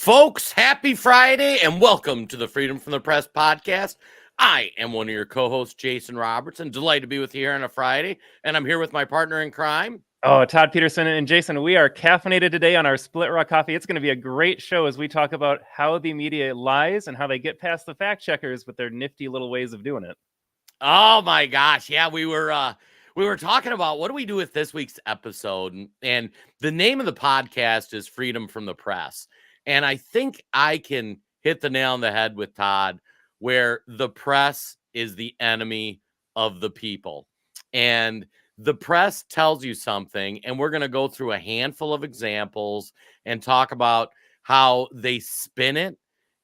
Folks, happy Friday and welcome to the Freedom from the Press podcast. I am one of your co-hosts, Jason Robertson. Delighted to be with you here on a Friday, and I'm here with my partner in crime. Oh, Todd Peterson and Jason, we are caffeinated today on our Split Rock Coffee. It's going to be a great show as we talk about how the media lies and how they get past the fact checkers with their nifty little ways of doing it. Oh my gosh, yeah, we were talking about what do we do with this week's episode, and the name of the podcast is Freedom from the Press. And I think I can hit the nail on the head with Todd, where the press is the enemy of the people. And the press tells you something, and we're going to go through a handful of examples and talk about how they spin it.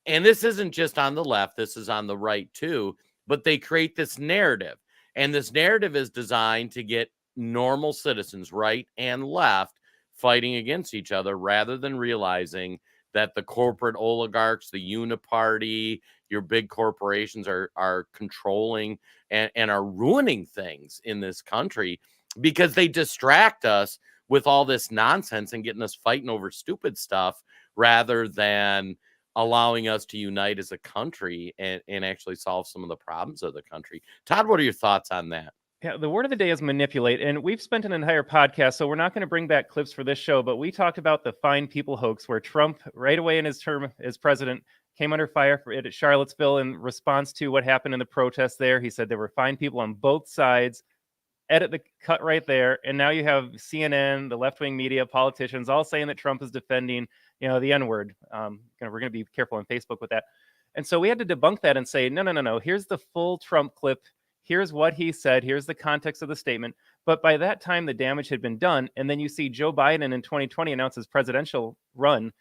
And this isn't just on the left, this is on the right too, but they create this narrative. And this narrative is designed to get normal citizens, right and left, fighting against each other rather than realizing that the corporate oligarchs, the uniparty, your big corporations are controlling and are ruining things in this country because they distract us with all this nonsense and getting us fighting over stupid stuff rather than allowing us to unite as a country and actually solve some of the problems of the country. Todd, what are your thoughts on that? Yeah, the word of the day is manipulate. And we've spent an entire podcast, so we're not going to bring back clips for this show, but we talked about the Fine People hoax where Trump, right away in his term as president, came under fire at Charlottesville in response to what happened in the protests there. He said there were fine people on both sides. Edit the cut right there. And now you have CNN, the left-wing media, politicians all saying that Trump is defending, the N-word. We're going to be careful on Facebook with that. And so we had to debunk that and say, no. Here's the full Trump clip. Here's what he said. Here's the context of the statement. But by that time, the damage had been done. And then you see Joe Biden in 2020 announce his presidential run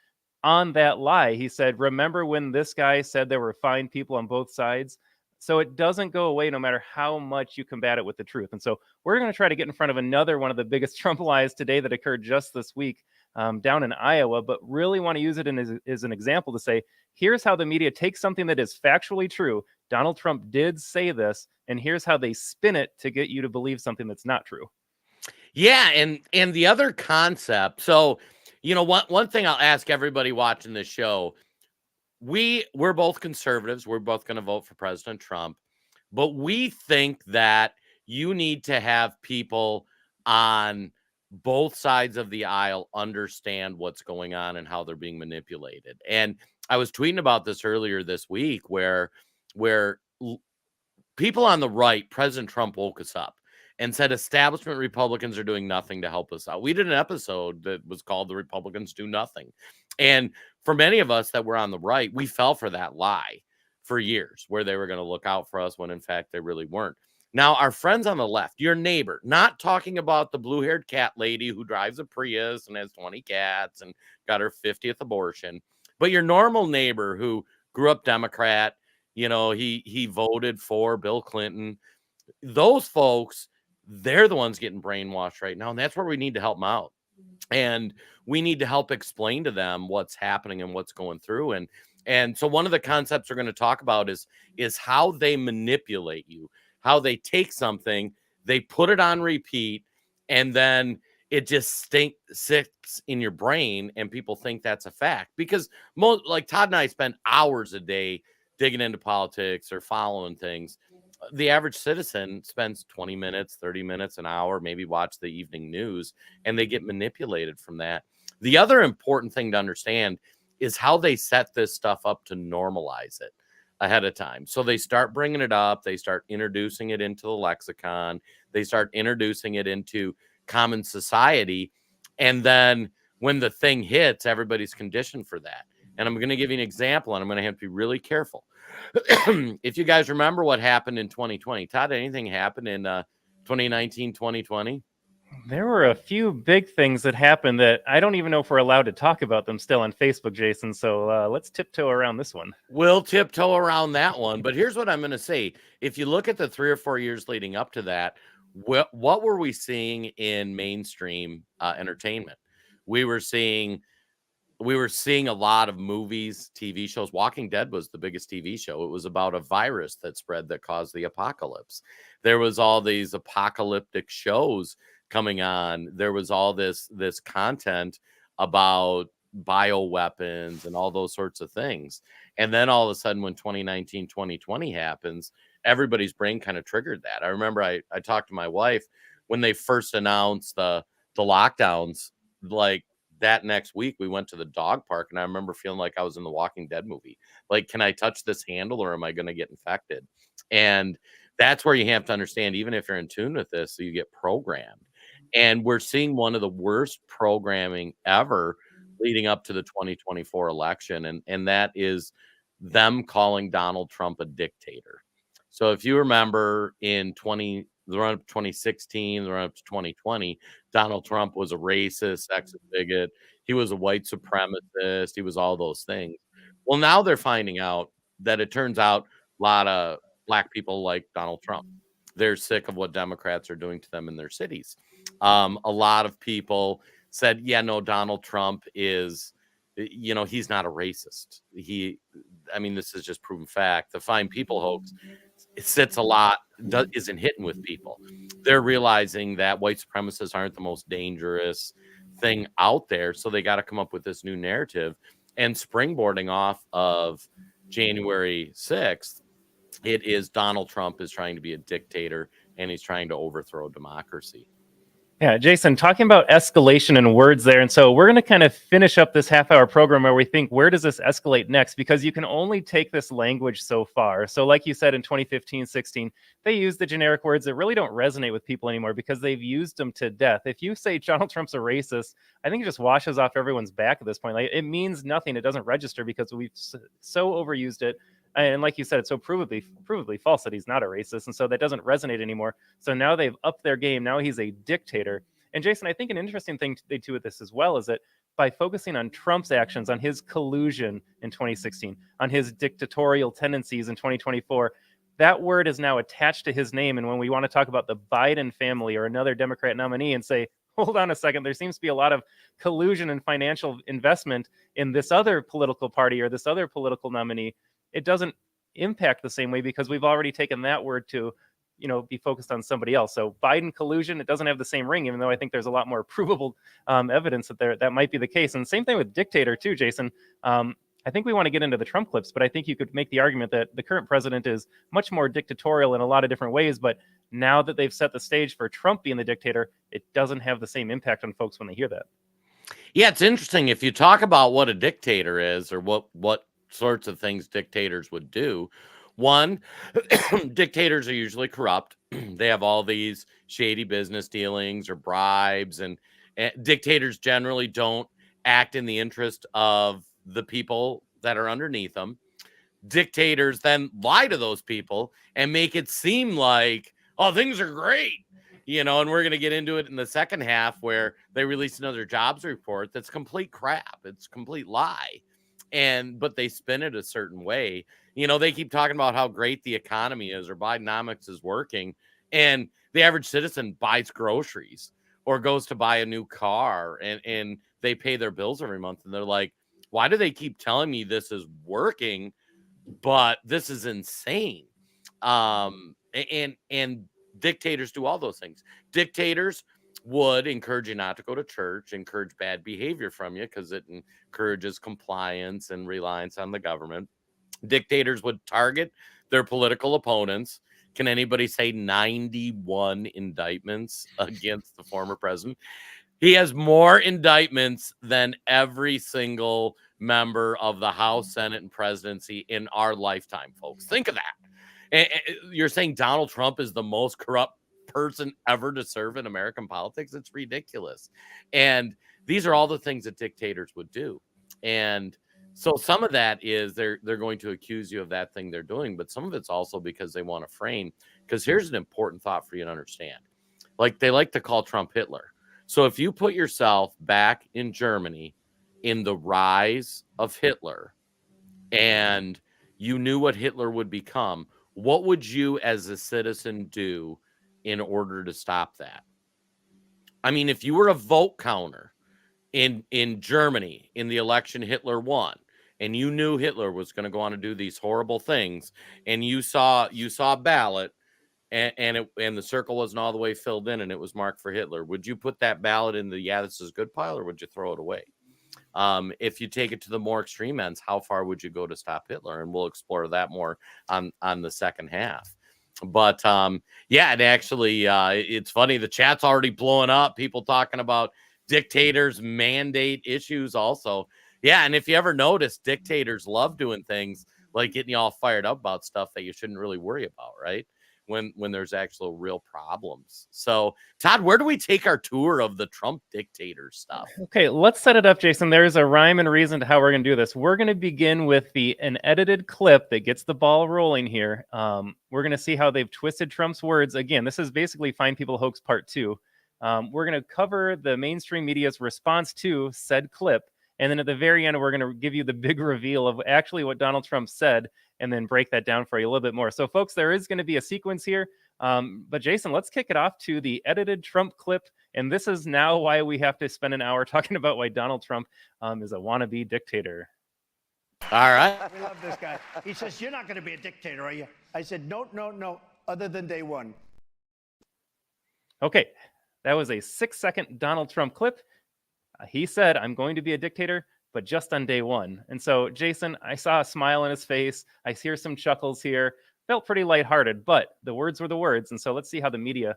on that lie. He said, remember when this guy said there were fine people on both sides? So it doesn't go away no matter how much you combat it with the truth. And so we're going to try to get in front of another one of the biggest Trump lies today that occurred just this week down in Iowa, but really want to use it as an example to say, here's how the media takes something that is factually true. Donald Trump did say this, and here's how they spin it to get you to believe something that's not true. Yeah, and the other concept. So, one thing I'll ask everybody watching this show, we're both conservatives. We're both going to vote for President Trump, but we think that you need to have people on both sides of the aisle understand what's going on and how they're being manipulated. And I was tweeting about this earlier this week where people on the right, President Trump woke us up and said establishment Republicans are doing nothing to help us out. We did an episode that was called The Republicans Do Nothing. And for many of us that were on the right, we fell for that lie for years where they were going to look out for us when in fact they really weren't. Now, our friends on the left, your neighbor, not talking about the blue-haired cat lady who drives a Prius and has 20 cats and got her 50th abortion, but your normal neighbor who grew up Democrat, he voted for Bill Clinton. Those folks, they're the ones getting brainwashed right now, and that's where we need to help them out. And we need to help explain to them what's happening and what's going through. And so one of the concepts we're going to talk about is how they manipulate you, how they take something, they put it on repeat, and then it just sits in your brain, and people think that's a fact. Because like Todd and I spend hours a day digging into politics or following things. The average citizen spends 20 minutes, 30 minutes, an hour, maybe watch the evening news, and they get manipulated from that. The other important thing to understand is how they set this stuff up to normalize it ahead of time. So they start bringing it up. They start introducing it into the lexicon. They start introducing it into common society. And then when the thing hits, everybody's conditioned for that. And I'm going to give you an example, and I'm going to have to be really careful. If you guys remember what happened in 2020, Todd, anything happened in 2019, 2020? There were a few big things that happened that I don't even know if we're allowed to talk about them still on Facebook, Jason. So let's tiptoe around this one. We'll tiptoe around that one. But here's what I'm going to say. If you look at the 3 or 4 years leading up to that, what were we seeing in mainstream entertainment? We were seeing a lot of movies, TV shows. Walking Dead was the biggest TV show. It was about a virus that spread that caused the apocalypse. There was all these apocalyptic shows coming on. There was all this content about bioweapons and all those sorts of things. And then all of a sudden, when 2019, 2020 happens, everybody's brain kind of triggered that. I remember I talked to my wife when they first announced the lockdowns, like that next week, we went to the dog park, and I remember feeling like I was in the Walking Dead movie. Like, can I touch this handle or am I going to get infected? And that's where you have to understand, even if you're in tune with this, so you get programmed. And we're seeing one of the worst programming ever leading up to the 2024 election. And that is them calling Donald Trump a dictator. So if you remember in the run up to 2016, the run up to 2020, Donald Trump was a racist, sexist bigot. He was a white supremacist. He was all those things. Well, now they're finding out that it turns out a lot of black people like Donald Trump. They're sick of what Democrats are doing to them in their cities. A lot of people said, yeah, no, Donald Trump is, he's not a racist. I mean, this is just proven fact. The Fine People hoax, it sits a lot, isn't hitting with people. They're realizing that white supremacists aren't the most dangerous thing out there. So they got to come up with this new narrative. And springboarding off of January 6th, it is Donald Trump is trying to be a dictator and he's trying to overthrow democracy. Yeah, Jason, talking about escalation and words there. And so we're going to kind of finish up this half-hour program where we think, where does this escalate next? Because you can only take this language so far. So like you said, in 2015, 16, they use the generic words that really don't resonate with people anymore because they've used them to death. If you say Donald Trump's a racist, I think it just washes off everyone's back at this point. Like, it means nothing. It doesn't register because we've so overused it. And like you said, it's so provably false that he's not a racist. And so that doesn't resonate anymore. So now they've upped their game. Now he's a dictator. And Jason, I think an interesting thing they do with this as well is that by focusing on Trump's actions, on his collusion in 2016, on his dictatorial tendencies in 2024, that word is now attached to his name. And when we want to talk about the Biden family or another Democrat nominee and say, hold on a second, there seems to be a lot of collusion and financial investment in this other political party or this other political nominee, it doesn't impact the same way because we've already taken that word to, be focused on somebody else. So Biden collusion, it doesn't have the same ring, even though I think there's a lot more provable evidence that might be the case. And same thing with dictator too, Jason. I think we want to get into the Trump clips, but I think you could make the argument that the current president is much more dictatorial in a lot of different ways. But now that they've set the stage for Trump being the dictator, it doesn't have the same impact on folks when they hear that. Yeah, it's interesting. If you talk about what a dictator is or what sorts of things dictators would do, one, dictators are usually corrupt. They have all these shady business dealings or bribes, and dictators generally don't act in the interest of the people that are underneath them. Dictators then lie to those people and make it seem like, oh, things are great, and we're going to get into it in the second half where they release another jobs report that's complete crap. It's complete lie. But they spin it a certain way. They keep talking about how great the economy is or Bidenomics is working. And the average citizen buys groceries or goes to buy a new car and they pay their bills every month. And they're like, why do they keep telling me this is working? But this is insane. And dictators do all those things. Dictators would encourage you not to go to church, encourage bad behavior from you because it encourages compliance and reliance on the government. Dictators would target their political opponents. Can anybody say 91 indictments against the former president? He has more indictments than every single member of the House, Senate, and presidency in our lifetime, folks. Think of that. And you're saying Donald Trump is the most corrupt person ever to serve in American politics? It's ridiculous. And these are all the things that dictators would do. And so some of that is they're going to accuse you of that thing they're doing, but some of it's also because they want to frame. Because here's an important thought for you to understand. Like, they like to call Trump Hitler. So if you put yourself back in Germany in the rise of Hitler and you knew what Hitler would become, what would you as a citizen do in order to stop that? I mean, if you were a vote counter in Germany in the election Hitler won, and you knew Hitler was going to go on to do these horrible things, and you saw a ballot and the circle wasn't all the way filled in and it was marked for Hitler, would you put that ballot in the this is good pile or would you throw it away? If you take it to the more extreme ends, how far would you go to stop Hitler? And we'll explore that more on the second half. But yeah, and actually, it's funny. The chat's already blowing up. People talking about dictators mandate issues also. Yeah, and if you ever notice, dictators love doing things like getting you all fired up about stuff that you shouldn't really worry about, right? When there's actual real problems. So, Todd, where do we take our tour of the Trump dictator stuff? Okay, let's set it up, Jason. There's a rhyme and reason to how we're going to do this. We're going to begin with an edited clip that gets the ball rolling here. We're going to see how they've twisted Trump's words. Again, this is basically Fine People Hoax Part 2. We're going to cover the mainstream media's response to said clip. And then at the very end, we're going to give you the big reveal of actually what Donald Trump said, and then break that down for you a little bit more. So, folks, there is going to be a sequence here. But Jason, let's kick it off to the edited Trump clip. And this is now why we have to spend an hour talking about why Donald Trump is a wannabe dictator. All right. We love this guy. He says, "You're not going to be a dictator, are you?" I said, no, other than day one. Okay, that was a 6-second Donald Trump clip. He said, "I'm going to be a dictator, but just on day one." And so, Jason, I saw a smile on his face. I hear some chuckles here. Felt pretty lighthearted, but the words were the words. And so let's see how the media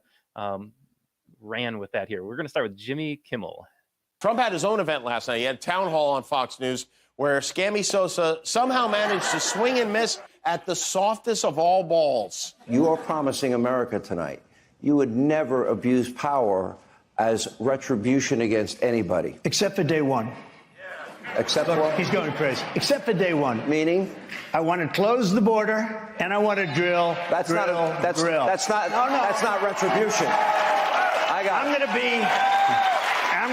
ran with that here. We're going to start with Jimmy Kimmel. Trump had his own event last night. He had town hall on Fox News where Scammy Sosa somehow managed to swing and miss at the softest of all balls. You are promising America tonight you would never abuse power as retribution against anybody. Except for day one. Except Look, for he's going crazy. Except for day one. meaning I want to close the border, and I want to drill. that's drill, not drill. that's not that's not retribution. I'm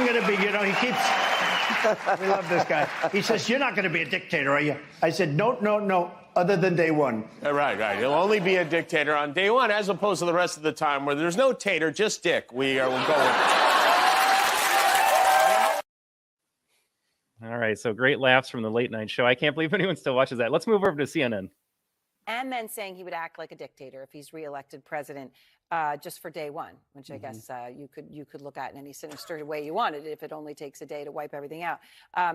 going to be, you know, he keeps, we love this guy. He says, "You're not going to be a dictator, are you?" I said, no, other than day one. Right. He'll only be a dictator on day one, as opposed to the rest of the time where there's no tater, just dick. We'll go. All right, so great laughs from the late night show. I can't believe anyone still watches that. Let's move over to CNN. And then saying he would act like a dictator if he's reelected president just for day one, which I guess you could look at in any sinister way you wanted if it only takes a day to wipe everything out.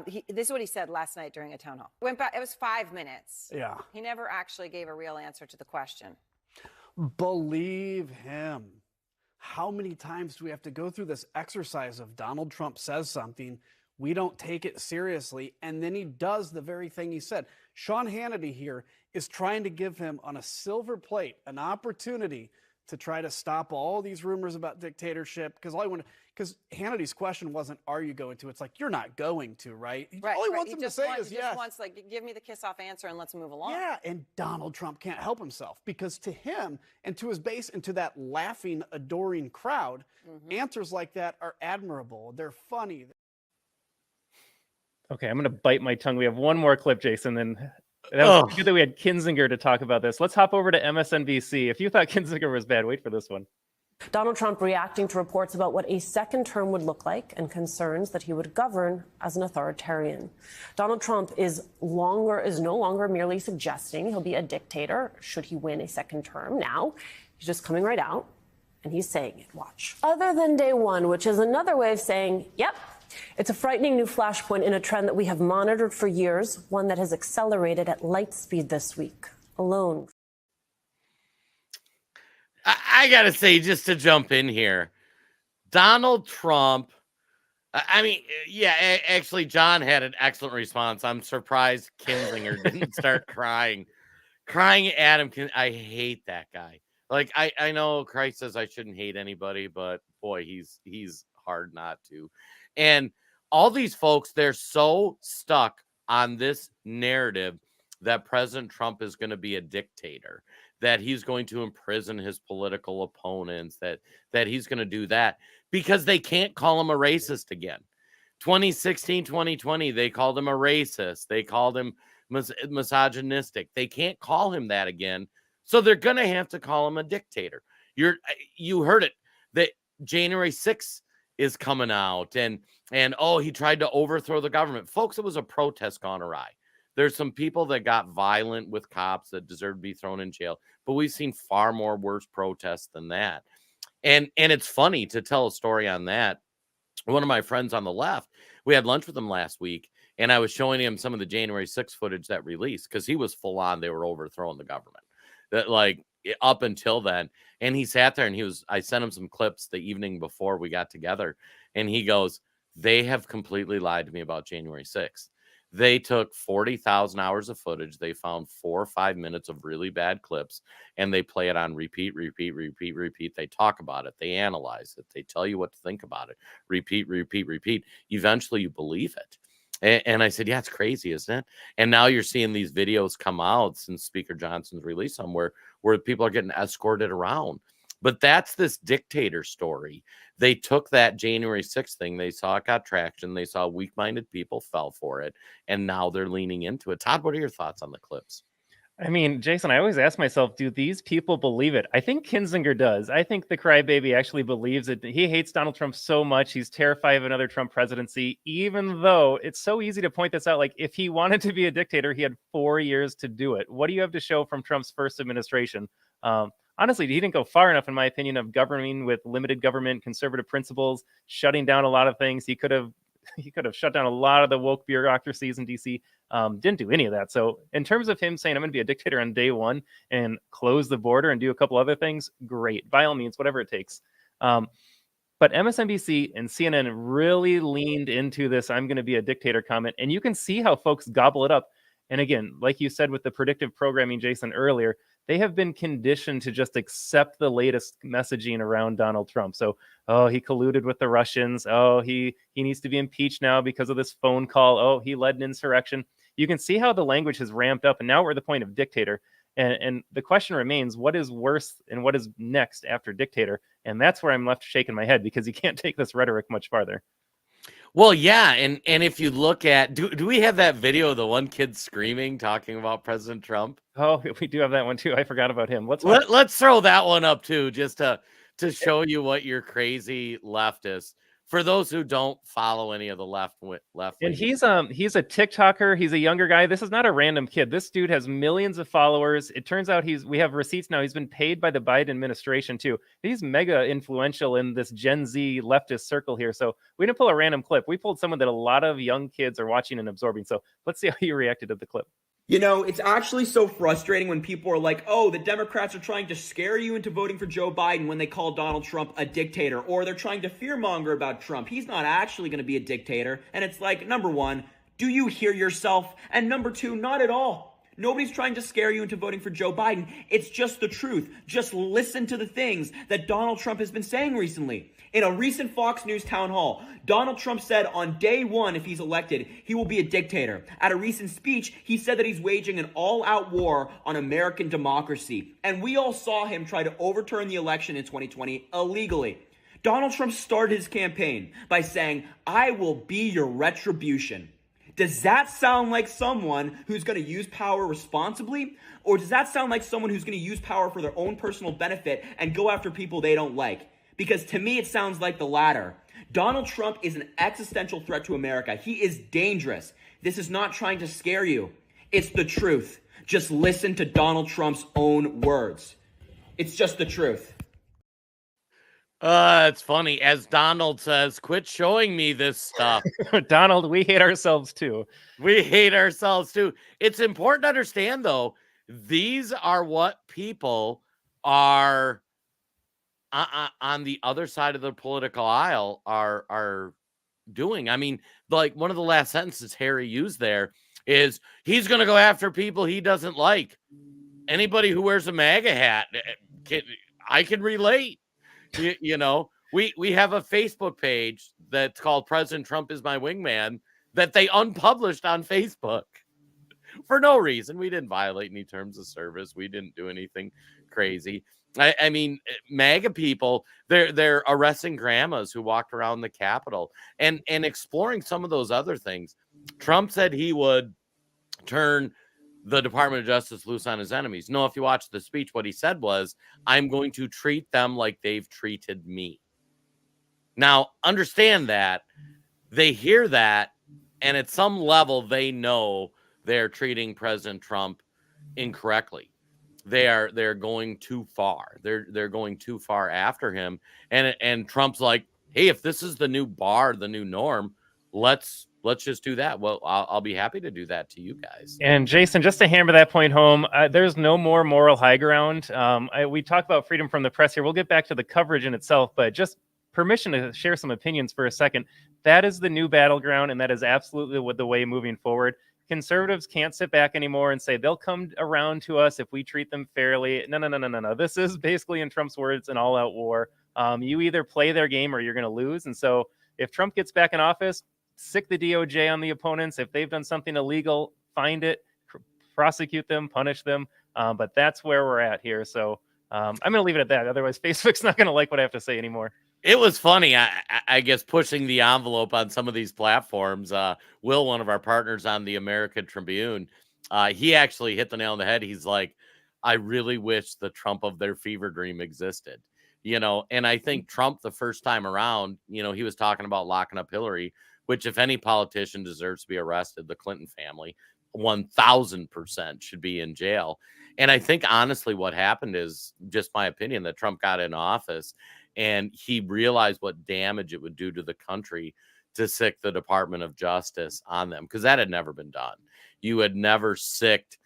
This is what he said last night during a town hall. Went back, it was 5 minutes. Yeah. He never actually gave a real answer to the question. Believe him. How many times do we have to go through this exercise of Donald Trump says something, we don't take it seriously, and then he does the very thing he said. Sean Hannity here is trying to give him on a silver plate an opportunity to try to stop all these rumors about dictatorship. Because Hannity's question wasn't, "Are you going to?" It's like, "You're not going to," right? All he wants him to say is, he "Yes." just wants, like, give me the kiss off answer and let's move along. Yeah, and Donald Trump can't help himself because to him and to his base and to that laughing, adoring crowd, answers like that are admirable. They're funny. Okay, I'm going to bite my tongue. We have one more clip, Jason, and that was good that we had Kinzinger to talk about this. Let's hop over to MSNBC. If you thought Kinzinger was bad, wait for this one. Donald Trump reacting to reports about what a second term would look like and concerns that he would govern as an authoritarian. Donald Trump is no longer merely suggesting he'll be a dictator should he win a second term. Now, he's just coming right out and he's saying it. Watch. Other than day one, which is another way of saying, yep, it's a frightening new flashpoint in a trend that we have monitored for years, one that has accelerated at light speed this week alone. I got to say, just to jump in here, Donald Trump, I mean, yeah, actually, John had an excellent response. I'm surprised Kinzinger didn't start crying at him. I hate that guy. Like, I know Christ says I shouldn't hate anybody, but boy, he's hard not to. And all these folks, they're so stuck on this narrative that President Trump is going to be a dictator, that he's going to imprison his political opponents, that he's going to do that because they can't call him a racist again. 2016, 2020, they called him a racist. They called him misogynistic. They can't call him that again. So they're going to have to call him a dictator. You heard it, that January 6th is coming out and he tried to overthrow the government. Folks, it was a protest gone awry. There's some people that got violent with cops that deserve to be thrown in jail, but we've seen far more worse protests than that. And it's funny to tell a story on that. One of my friends on the left, we had lunch with him last week, and I was showing him some of the January 6th footage that released, because he was full on. They were overthrowing the government. That, like, up until then, and he sat there and I sent him some clips the evening before we got together, and he goes, "They have completely lied to me about January 6th. They took 40,000 hours of footage. They found 4 or 5 minutes of really bad clips, and they play it on repeat, repeat, repeat, repeat. They talk about it. They analyze it. They tell you what to think about it. Repeat, repeat, repeat. Eventually, you believe it." And I said, "Yeah, it's crazy, isn't it?" And now you're seeing these videos come out since Speaker Johnson's released them, where people are getting escorted around. But that's this dictator story. They took that January 6th thing. They saw it got traction. They saw weak-minded people fell for it. And now they're leaning into it. Todd, what are your thoughts on the clips? I mean, Jason, I always ask myself, do these people believe it? I think Kinzinger does. I think the crybaby actually believes it. He hates Donald Trump so much. He's terrified of another Trump presidency, even though it's so easy to point this out. Like, if he wanted to be a dictator, he had 4 years to do it. What do you have to show from Trump's first administration? Honestly, he didn't go far enough, in my opinion, of governing with limited government, conservative principles, shutting down a lot of things. He could have shut down a lot of the woke bureaucracies in DC. Didn't do any of that. So in terms of him saying, "I'm going to be a dictator on day one and close the border and do a couple other things," great. By all means, whatever it takes. But MSNBC and CNN really leaned into this "I'm going to be a dictator" comment. And you can see how folks gobble it up. And again, like you said with the predictive programming, Jason, earlier, they have been conditioned to just accept the latest messaging around Donald Trump. So, oh, he colluded with the Russians. Oh, he needs to be impeached now because of this phone call. Oh, he led an insurrection. You can see how the language has ramped up, and now we're at the point of dictator. And the question remains, what is worse and what is next after dictator? And that's where I'm left shaking my head, because you can't take this rhetoric much farther. Well, yeah, and if you look at, do we have that video of the one kid screaming, talking about President Trump? Oh, we do have that one too. I forgot about him. Let's throw that one up too, just to show you what you're crazy leftists. For those who don't follow any of the left. And he's a TikToker. He's a younger guy. This is not a random kid. This dude has millions of followers. It turns out we have receipts now. He's been paid by the Biden administration too. He's mega influential in this Gen Z leftist circle here. So we didn't pull a random clip. We pulled someone that a lot of young kids are watching and absorbing. So let's see how he reacted to the clip. You know, it's actually so frustrating when people are like, "Oh, the Democrats are trying to scare you into voting for Joe Biden," when they call Donald Trump a dictator, or they're trying to fearmonger about Trump. He's not actually going to be a dictator. And it's like, number one, do you hear yourself? And number two, not at all. Nobody's trying to scare you into voting for Joe Biden. It's just the truth. Just listen to the things that Donald Trump has been saying recently. In a recent Fox News town hall, Donald Trump said on day one, if he's elected, he will be a dictator. At a recent speech, he said that he's waging an all-out war on American democracy. And we all saw him try to overturn the election in 2020 illegally. Donald Trump started his campaign by saying, "I will be your retribution." Does that sound like someone who's going to use power responsibly? Or does that sound like someone who's going to use power for their own personal benefit and go after people they don't like? Because to me, it sounds like the latter. Donald Trump is an existential threat to America. He is dangerous. This is not trying to scare you. It's the truth. Just listen to Donald Trump's own words. It's just the truth. It's funny. As Donald says, "Quit showing me this stuff." Donald, we hate ourselves too. We hate ourselves too. It's important to understand, though, these are what people are on the other side of the political aisle are doing. I mean, like, one of the last sentences Harry used there is, he's going to go after people he doesn't like. Anybody who wears a MAGA hat, I can relate. You know, we have a Facebook page that's called "President Trump is My Wingman" that they unpublished on Facebook for no reason. We didn't violate any terms of service. We didn't do anything crazy. I mean, MAGA people, they're arresting grandmas who walked around the Capitol and exploring some of those other things. Trump said he would turn the Department of Justice loose on his enemies. No, if you watch the speech, what he said was, "I'm going to treat them like they've treated me." Now, understand that they hear that, and at some level, they know they're treating President Trump incorrectly. They're going too far. They're going too far after him. And Trump's like, "Hey, if this is the new bar, the new norm, let's let's just do that. Well, I'll be happy to do that to you guys. And Jason, just to hammer that point home, there's no more moral high ground. We talk about freedom from the press here. We'll get back to the coverage in itself, but just permission to share some opinions for a second. That is the new battleground, and that is absolutely the way moving forward. Conservatives can't sit back anymore and say they'll come around to us if we treat them fairly. No. This is basically, in Trump's words, an all-out war. You either play their game or you're going to lose. And so if Trump gets back in office, sick the DOJ on the opponents. If they've done something illegal, find it, prosecute them, punish them. But that's where we're at here. So I'm going to leave it at that. Otherwise, Facebook's not going to like what I have to say anymore. It was funny, I guess, pushing the envelope on some of these platforms. Will, one of our partners on the American Tribune, he actually hit the nail on the head. He's like, I really wish the Trump of their fever dream existed, and I think Trump, the first time around, he was talking about locking up Hillary, which if any politician deserves to be arrested, the Clinton family 1000% should be in jail. And I think honestly what happened is, just my opinion, that Trump got in office and he realized what damage it would do to the country to sick the Department of Justice on them, because that had never been done. You had never sicked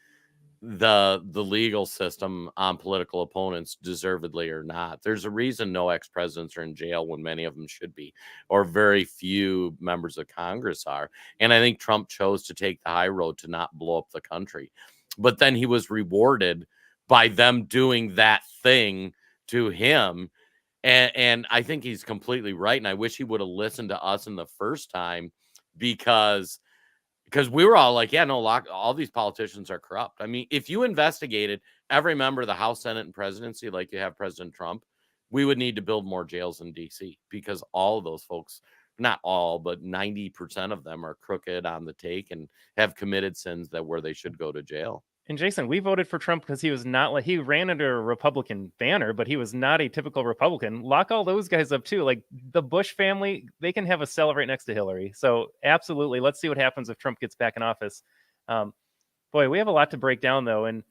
the legal system on political opponents, deservedly or not. There's a reason no ex-presidents are in jail when many of them should be, or very few members of Congress are. And I think Trump chose to take the high road to not blow up the country. But then he was rewarded by them doing that thing to him. And I think he's completely right. And I wish he would have listened to us in the first time, because we were all like, yeah, no, all these politicians are corrupt. I mean, if you investigated every member of the House, Senate, and presidency like you have President Trump, we would need to build more jails in D.C. because all of those folks, not all, but 90% of them are crooked, on the take, and have committed sins where they should go to jail. And Jason, we voted for Trump because he was not he ran under a Republican banner, but he was not a typical Republican. Lock all those guys up too. Like the Bush family, they can have a cell right next to Hillary. So absolutely, let's see what happens if Trump gets back in office. Boy, we have a lot to break down though. And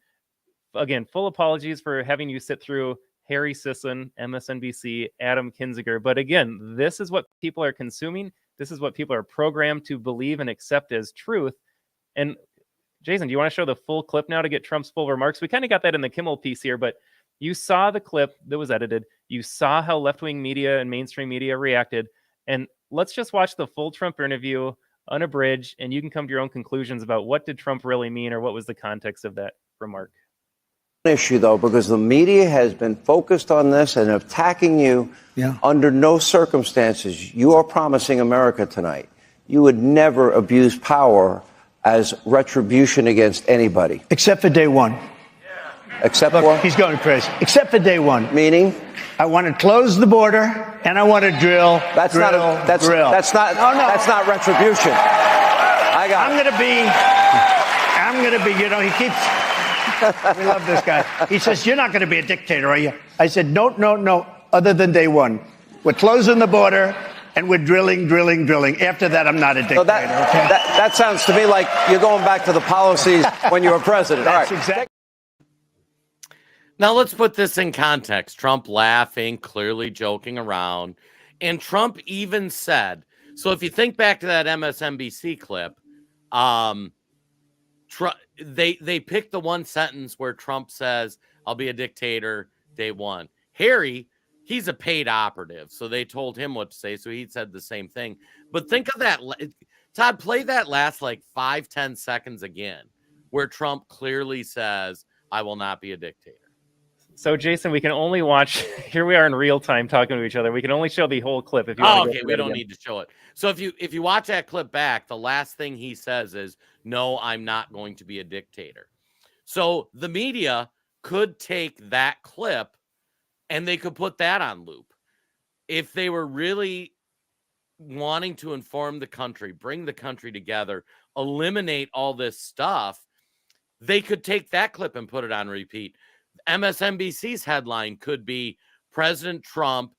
again, full apologies for having you sit through Harry Sisson, MSNBC, Adam Kinzinger. But again, this is what people are consuming. This is what people are programmed to believe and accept as truth. And Jason, do you want to show the full clip now to get Trump's full remarks? We kind of got that in the Kimmel piece here, but you saw the clip that was edited. You saw how left-wing media and mainstream media reacted. And let's just watch the full Trump interview unabridged, and you can come to your own conclusions about what did Trump really mean, or what was the context of that remark. Issue, though, because the media has been focused on this and attacking you. Under no circumstances. You are promising America tonight you would never abuse power as retribution against anybody. Except for day one. Except Look, what? he's going crazy. Except for day one. Meaning? I want to close the border, and I want to drill. That's drill, not. That's drill. That's not. No, no. That's not retribution. I'm going to be. He keeps. We love this guy. He says, "You're not going to be a dictator, are you?" I said, "No. Other than day one, we're closing the border." And we're drilling. After that, I'm not a dictator. So that sounds to me like you're going back to the policies when you were president. That's all right. Exactly. Now let's put this in context. Trump laughing, clearly joking around. And Trump even said, so if you think back to that MSNBC clip, they picked the one sentence where Trump says, I'll be a dictator day one. Harry, he's a paid operative, so they told him what to say, so he said the same thing. But think of that. Todd, play that last 5-10 seconds again, where Trump clearly says, I will not be a dictator. So, Jason, we can only watch. Here we are in real time talking to each other. We can only show the whole clip. If you want to we don't need to show it. So if you watch that clip back, the last thing he says is, no, I'm not going to be a dictator. So the media could take that clip and they could put that on loop. If they were really wanting to inform the country, bring the country together, eliminate all this stuff, they could take that clip and put it on repeat. MSNBC's headline could be, President Trump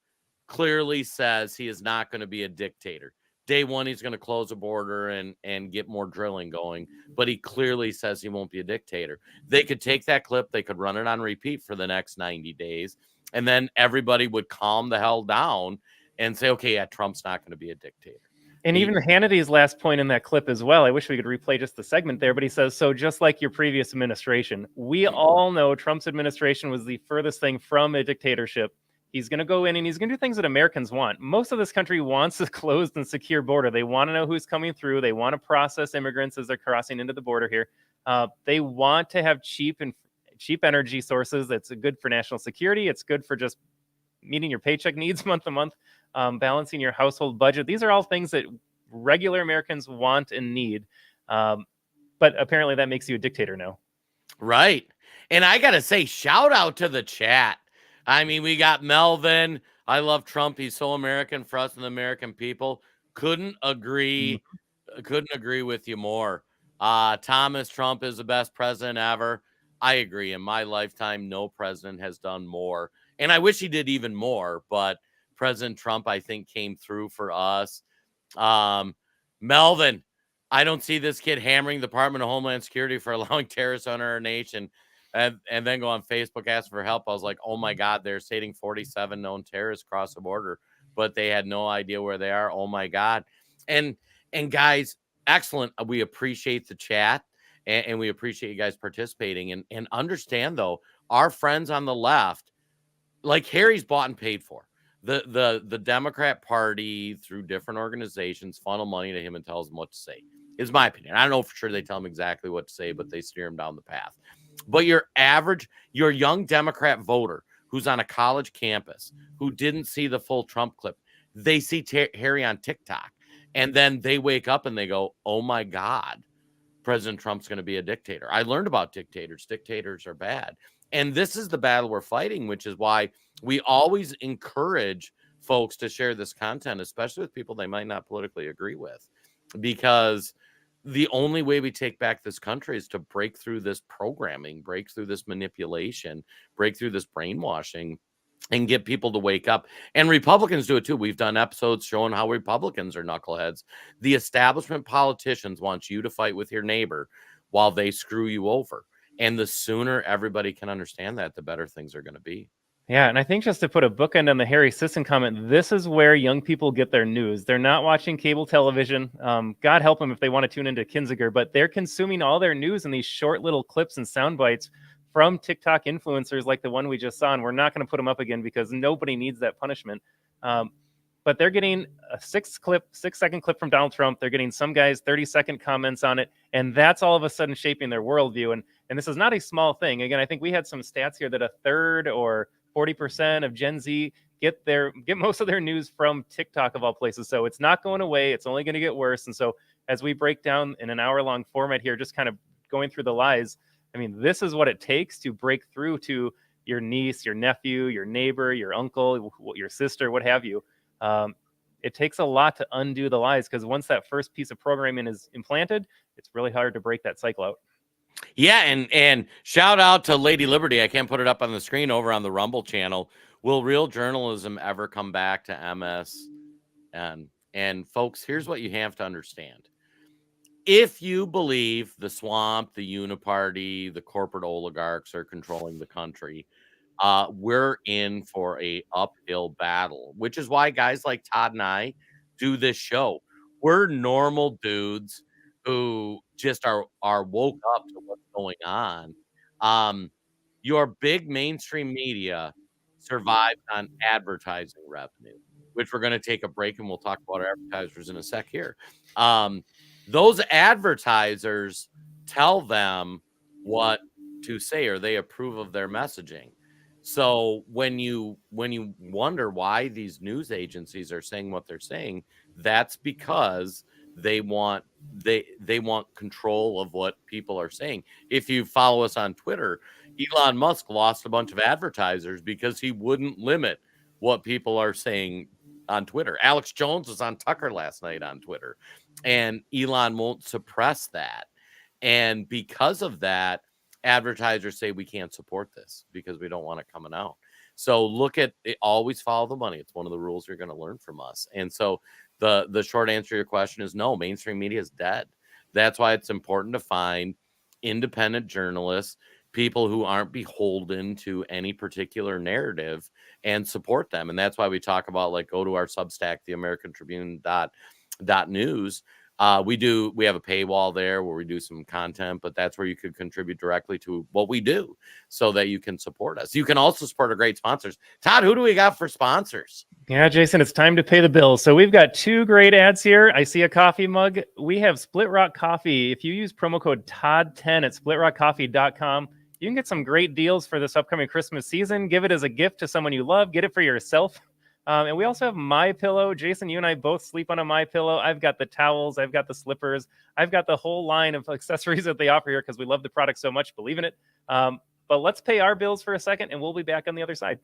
clearly says he is not going to be a dictator. Day one, he's going to close the border and get more drilling going, but he clearly says he won't be a dictator. They could take that clip, they could run it on repeat for the next 90 days, and then everybody would calm the hell down and say, okay, yeah, Trump's not going to be a dictator. And even Hannity's last point in that clip as well, I wish we could replay just the segment there, but he says, so just like your previous administration, we all know Trump's administration was the furthest thing from a dictatorship. He's going to go in and he's going to do things that Americans want. Most of this country wants a closed and secure border. They want to know who's coming through. They want to process immigrants as they're crossing into the border here. They want to have cheap energy sources. That's good for national security. It's good for just meeting your paycheck needs month to month. Balancing your household budget. These are all things that regular Americans want and need. But apparently that makes you a dictator now. Right. And I got to say, shout out to the chat. I mean, we got Melvin. I love Trump. He's so American for us and the American people. Couldn't agree with you more. Thomas, Trump is the best president ever. I agree. In my lifetime, no president has done more. And I wish he did even more, but President Trump, I think, came through for us. Melvin, I don't see this kid hammering the Department of Homeland Security for allowing terrorists on our nation and then go on Facebook asking for help. I was like, oh my God, they're stating 47 known terrorists cross the border, but they had no idea where they are. Oh my God. And guys, excellent. We appreciate the chat and we appreciate you guys participating and understand though, our friends on the left, like Harry's bought and paid for. The Democrat Party, through different organizations, funnel money to him and tells him what to say, is my opinion. I don't know for sure they tell him exactly what to say, but they steer him down the path. But your young Democrat voter who's on a college campus, who didn't see the full Trump clip, they see Harry on TikTok, and then they wake up and they go, oh my God, President Trump's going to be a dictator. I learned about dictators. Dictators are bad. And this is the battle we're fighting, which is why we always encourage folks to share this content, especially with people they might not politically agree with, because the only way we take back this country is to break through this programming, break through this manipulation, break through this brainwashing, and get people to wake up. And Republicans do it too. We've done episodes showing how Republicans are knuckleheads. The establishment politicians want you to fight with your neighbor while they screw you over. And the sooner everybody can understand that, the better things are going to be. Yeah, and I think just to put a bookend on the Harry Sisson comment, this is where young people get their news. They're not watching cable television. God help them if they want to tune into Kinziger, but they're consuming all their news in these short little clips and sound bites from TikTok influencers like the one we just saw. And we're not going to put them up again because nobody needs that punishment. But they're getting a 6-second clip from Donald Trump. They're getting some guys 30-second comments on it. And that's all of a sudden shaping their worldview. And this is not a small thing. Again, I think we had some stats here that a third or 40% of Gen Z get most of their news from TikTok of all places. So it's not going away. It's only going to get worse. And so as we break down in an hour-long format here, just kind of going through the lies, I mean, this is what it takes to break through to your niece, your nephew, your neighbor, your uncle, your sister, what have you. It takes a lot to undo the lies, because once that first piece of programming is implanted, it's really hard to break that cycle out. Yeah, and shout out to Lady Liberty. I can't put it up on the screen over on the Rumble channel. Will real journalism ever come back to MS? And folks, here's what you have to understand. If you believe the swamp, the uniparty, the corporate oligarchs are controlling the country, we're in for a uphill battle, which is why guys like Todd and I do this show. We're normal dudes who just are woke up to what's going on. Your big mainstream media survives on advertising revenue, which we're going to take a break and we'll talk about our advertisers in a sec here. Those advertisers tell them what to say, or they approve of their messaging. So when you wonder why these news agencies are saying what they're saying, that's because they want control of what people are saying. If you follow us on Twitter, Elon Musk lost a bunch of advertisers because he wouldn't limit what people are saying on Twitter. Alex Jones was on Tucker last night on Twitter, and Elon won't suppress that. And because of that, advertisers say we can't support this because we don't want it coming out. So look at it, always follow the money. It's one of the rules you're going to learn from us. And so the short answer to your question is no, mainstream media is dead. That's why it's important to find independent journalists, people who aren't beholden to any particular narrative, and support them. And that's why we talk about, like, go to our Substack, .news. We have a paywall there where we do some content, but that's where you could contribute directly to what we do so that you can support us. You can also support our great sponsors. Todd, who do we got for sponsors? Yeah, Jason, it's time to pay the bills. So we've got 2 great ads here. I see a coffee mug. We have Split Rock Coffee. If you use promo code TODD10 at splitrockcoffee.com, you can get some great deals for this upcoming Christmas season. Give it as a gift to someone you love. Get it for yourself. And we also have MyPillow. Jason, you and I both sleep on a MyPillow. I've got the towels. I've got the slippers. I've got the whole line of accessories that they offer here because we love the product so much. Believe in it. But let's pay our bills for a second, and we'll be back on the other side.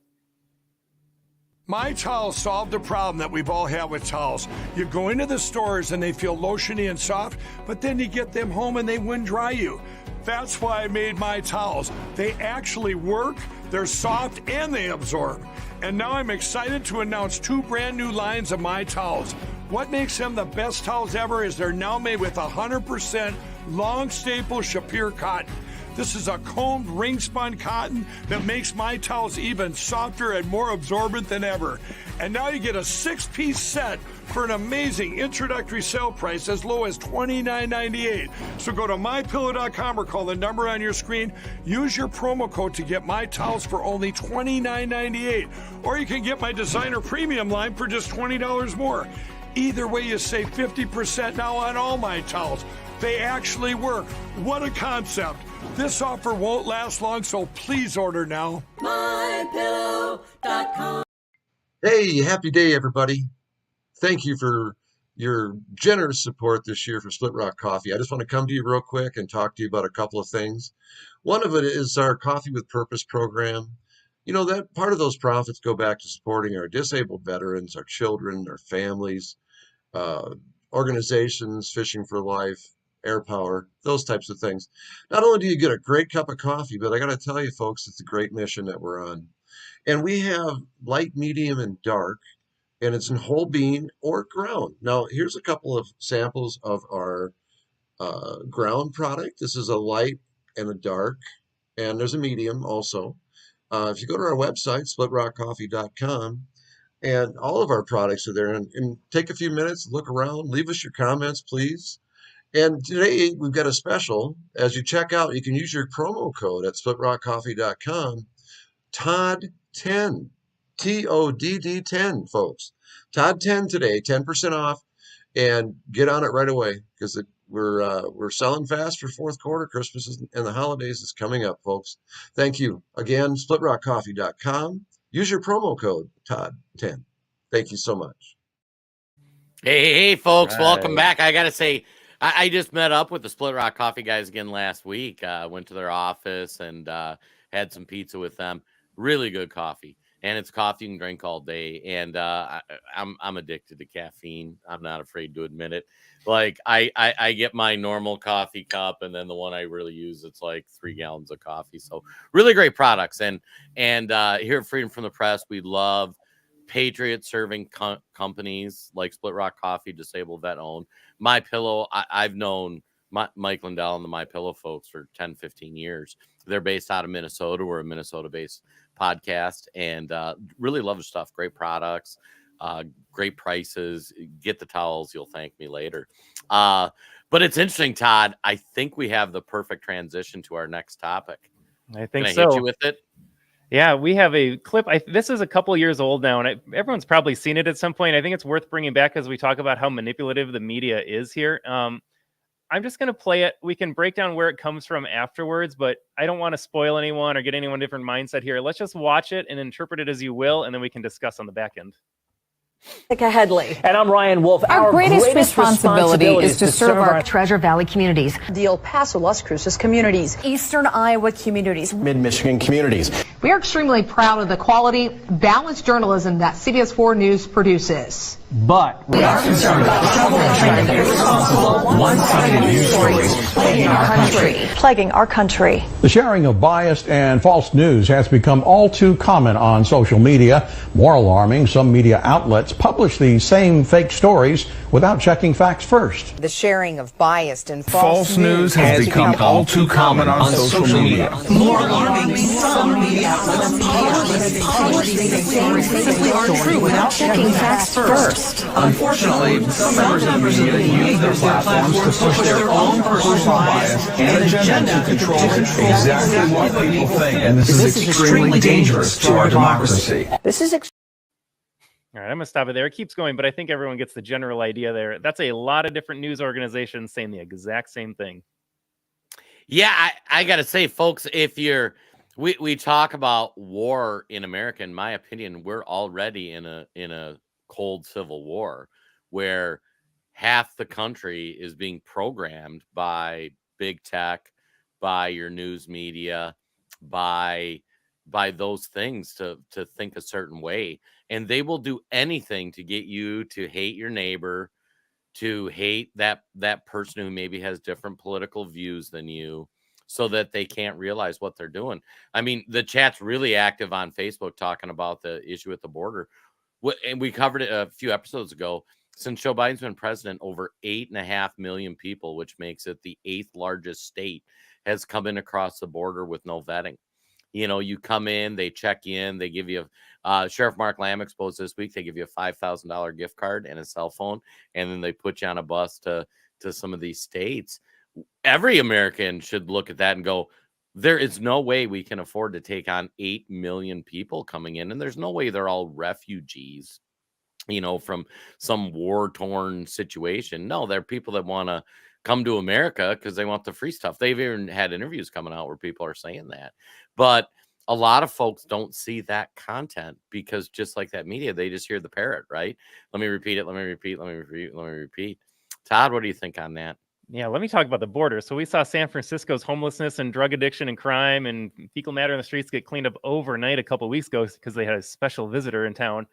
My Towels solved the problem that we've all had with towels. You go into the stores and they feel lotiony and soft, but then you get them home and they wind dry you. That's why I made My Towels. They actually work, they're soft, and they absorb. And now I'm excited to announce 2 brand new lines of My Towels. What makes them the best towels ever is they're now made with 100% long staple Shapir cotton. This is a combed ring spun cotton that makes My Towels even softer and more absorbent than ever. And now you get a 6-piece set for an amazing introductory sale price as low as $29.98. So go to MyPillow.com or call the number on your screen. Use your promo code to get My Towels for only $29.98. Or you can get my designer premium line for just $20 more. Either way, you save 50% now on all My Towels. They actually work. What a concept. This offer won't last long, so please order now. MyPillow.com. Hey, happy day, everybody. Thank you for your generous support this year for Split Rock Coffee. I just want to come to you real quick and talk to you about a couple of things. One of it is our Coffee with Purpose program. You know, that part of those profits go back to supporting our disabled veterans, our children, our families, organizations, Fishing for Life, Air Power, those types of things. Not only do you get a great cup of coffee, but I got to tell you, folks, it's a great mission that we're on. And we have light, medium, and dark, and it's in whole bean or ground. Now, here's a couple of samples of our ground product. This is a light and a dark, and there's a medium also. If you go to our website, splitrockcoffee.com, and all of our products are there, and take a few minutes, look around, leave us your comments, please. And today we've got a special. As you check out, you can use your promo code at splitrockcoffee.com, TODD10, TODD10, folks. TODD10 today, 10% off, and get on it right away because we're selling fast for fourth quarter. Christmas and the holidays is coming up, folks. Thank you again. SplitRockCoffee.com. Use your promo code TODD10. Thank you so much. Hey, folks, welcome back. I gotta say, I just met up with the Split Rock Coffee guys again last week. Went to their office and had some pizza with them. Really good coffee, and it's coffee you can drink all day. And I'm addicted to caffeine. I'm not afraid to admit it. Like I get my normal coffee cup, and then the one I really use, it's like 3 gallons of coffee. So really great products. And here at Freedom from the Press, we love patriot serving companies like Split Rock Coffee, disabled vet owned. MyPillow, I've known Mike Lindell and the MyPillow folks for 10, 15 years. They're based out of Minnesota. We're a Minnesota-based podcast, and really love the stuff. Great products, great prices. Get the towels. You'll thank me later. But it's interesting, Todd. I think we have the perfect transition to our next topic. I think Can I so. hit you with it? Yeah, we have a clip. This is a couple years old now, and everyone's probably seen it at some point. I think it's worth bringing back as we talk about how manipulative the media is here. I'm just going to play it. We can break down where it comes from afterwards, but I don't want to spoil anyone or get anyone different mindset here. Let's just watch it and interpret it as you will, and then we can discuss on the back end. Headley. And I'm Ryan Wolf. Our greatest responsibility is to serve our Treasure Valley communities, the El Paso, Las Cruces communities, Eastern Iowa communities, Mid-Michigan communities. We are extremely proud of the quality, balanced journalism that CBS 4 News produces. But we are concerned about trouble and irresponsible, one-sided news stories plaguing our country. The sharing of biased and false news has become all too common on social media. More alarming, some media outlets publish these same fake stories without checking facts first. The sharing of biased and false news has become all too common on social media. More alarming, some media outlets publish these fake stories without checking facts first. dishonest. Unfortunately, some members of the media use their platforms to push their own personal bias and agenda to control exactly what people think. And this is extremely dangerous to our democracy. All right, I'm going to stop it there. It keeps going, but I think everyone gets the general idea there. That's a lot of different news organizations saying the exact same thing. Yeah, I got to say, folks, if we talk about war in America, in my opinion, we're already in a cold civil war where half the country is being programmed by big tech, by your news media, by those things to think a certain way. And they will do anything to get you to hate your neighbor, to hate that person who maybe has different political views than you, so that they can't realize what they're doing. I mean, the chat's really active on Facebook talking about the issue at the border. And we covered it a few episodes ago. Since Joe Biden's been president, over 8.5 million people, which makes it the 8th largest state, has come in across the border with no vetting. You know, you come in, they check in, they give you Sheriff Mark Lamb exposed this week, they give you a $5,000 gift card and a cell phone, and then they put you on a bus to some of these states. Every American should look at that and go, there is no way we can afford to take on 8 million people coming in, and there's no way they're all refugees, you know, from some war-torn situation. No, they're people that want to come to America because they want the free stuff. They've even had interviews coming out where people are saying that. But a lot of folks don't see that content because just like that media, they just hear the parrot, right? Let me repeat it. Let me repeat. Let me repeat. Let me repeat. Todd, what do you think on that? Yeah, let me talk about the border. So we saw San Francisco's homelessness and drug addiction and crime and fecal matter in the streets get cleaned up overnight a couple of weeks ago because they had a special visitor in town.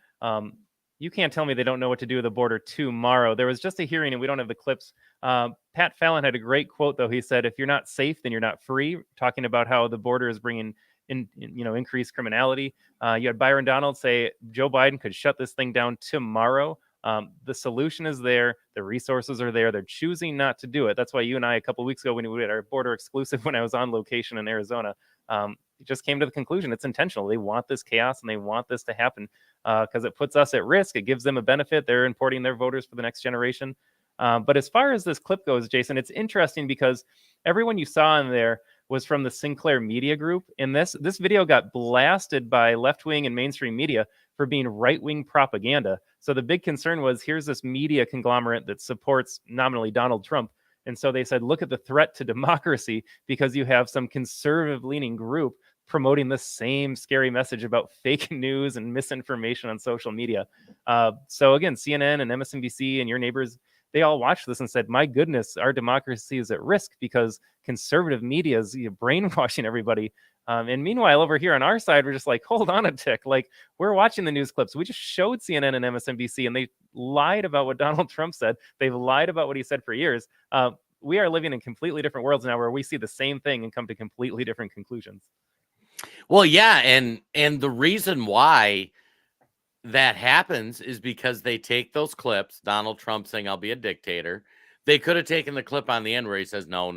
You can't tell me they don't know what to do with the border tomorrow. There was just a hearing, and we don't have the clips. Pat Fallon had a great quote, though. He said, if you're not safe, then you're not free, talking about how the border is bringing in increased criminality. You had Byron Donald say Joe Biden could shut this thing down tomorrow. The solution is there. The resources are there. They're choosing not to do it. That's why you and I, a couple of weeks ago, when we had our border exclusive, when I was on location in Arizona, just came to the conclusion it's intentional. They want this chaos and they want this to happen because it puts us at risk. It gives them a benefit. They're importing their voters for the next generation. But as far as this clip goes, Jason, it's interesting because everyone you saw in there was from the Sinclair Media Group. And this video got blasted by left-wing and mainstream media for being right-wing propaganda. So the big concern was, here's this media conglomerate that supports nominally Donald Trump. And so they said, look at the threat to democracy because you have some conservative-leaning group promoting the same scary message about fake news and misinformation on social media. So again, CNN and MSNBC and your neighbors, they all watched this and said, my goodness, our democracy is at risk because conservative media is brainwashing everybody. And meanwhile, over here on our side, we're just like, hold on a tick. Like, we're watching the news clips. We just showed CNN and MSNBC, and they lied about what Donald Trump said. They've lied about what he said for years. We are living in completely different worlds now where we see the same thing and come to completely different conclusions. Well, yeah. And the reason why that happens is because they take those clips, Donald Trump saying, I'll be a dictator. They could have taken the clip on the end where he says, no,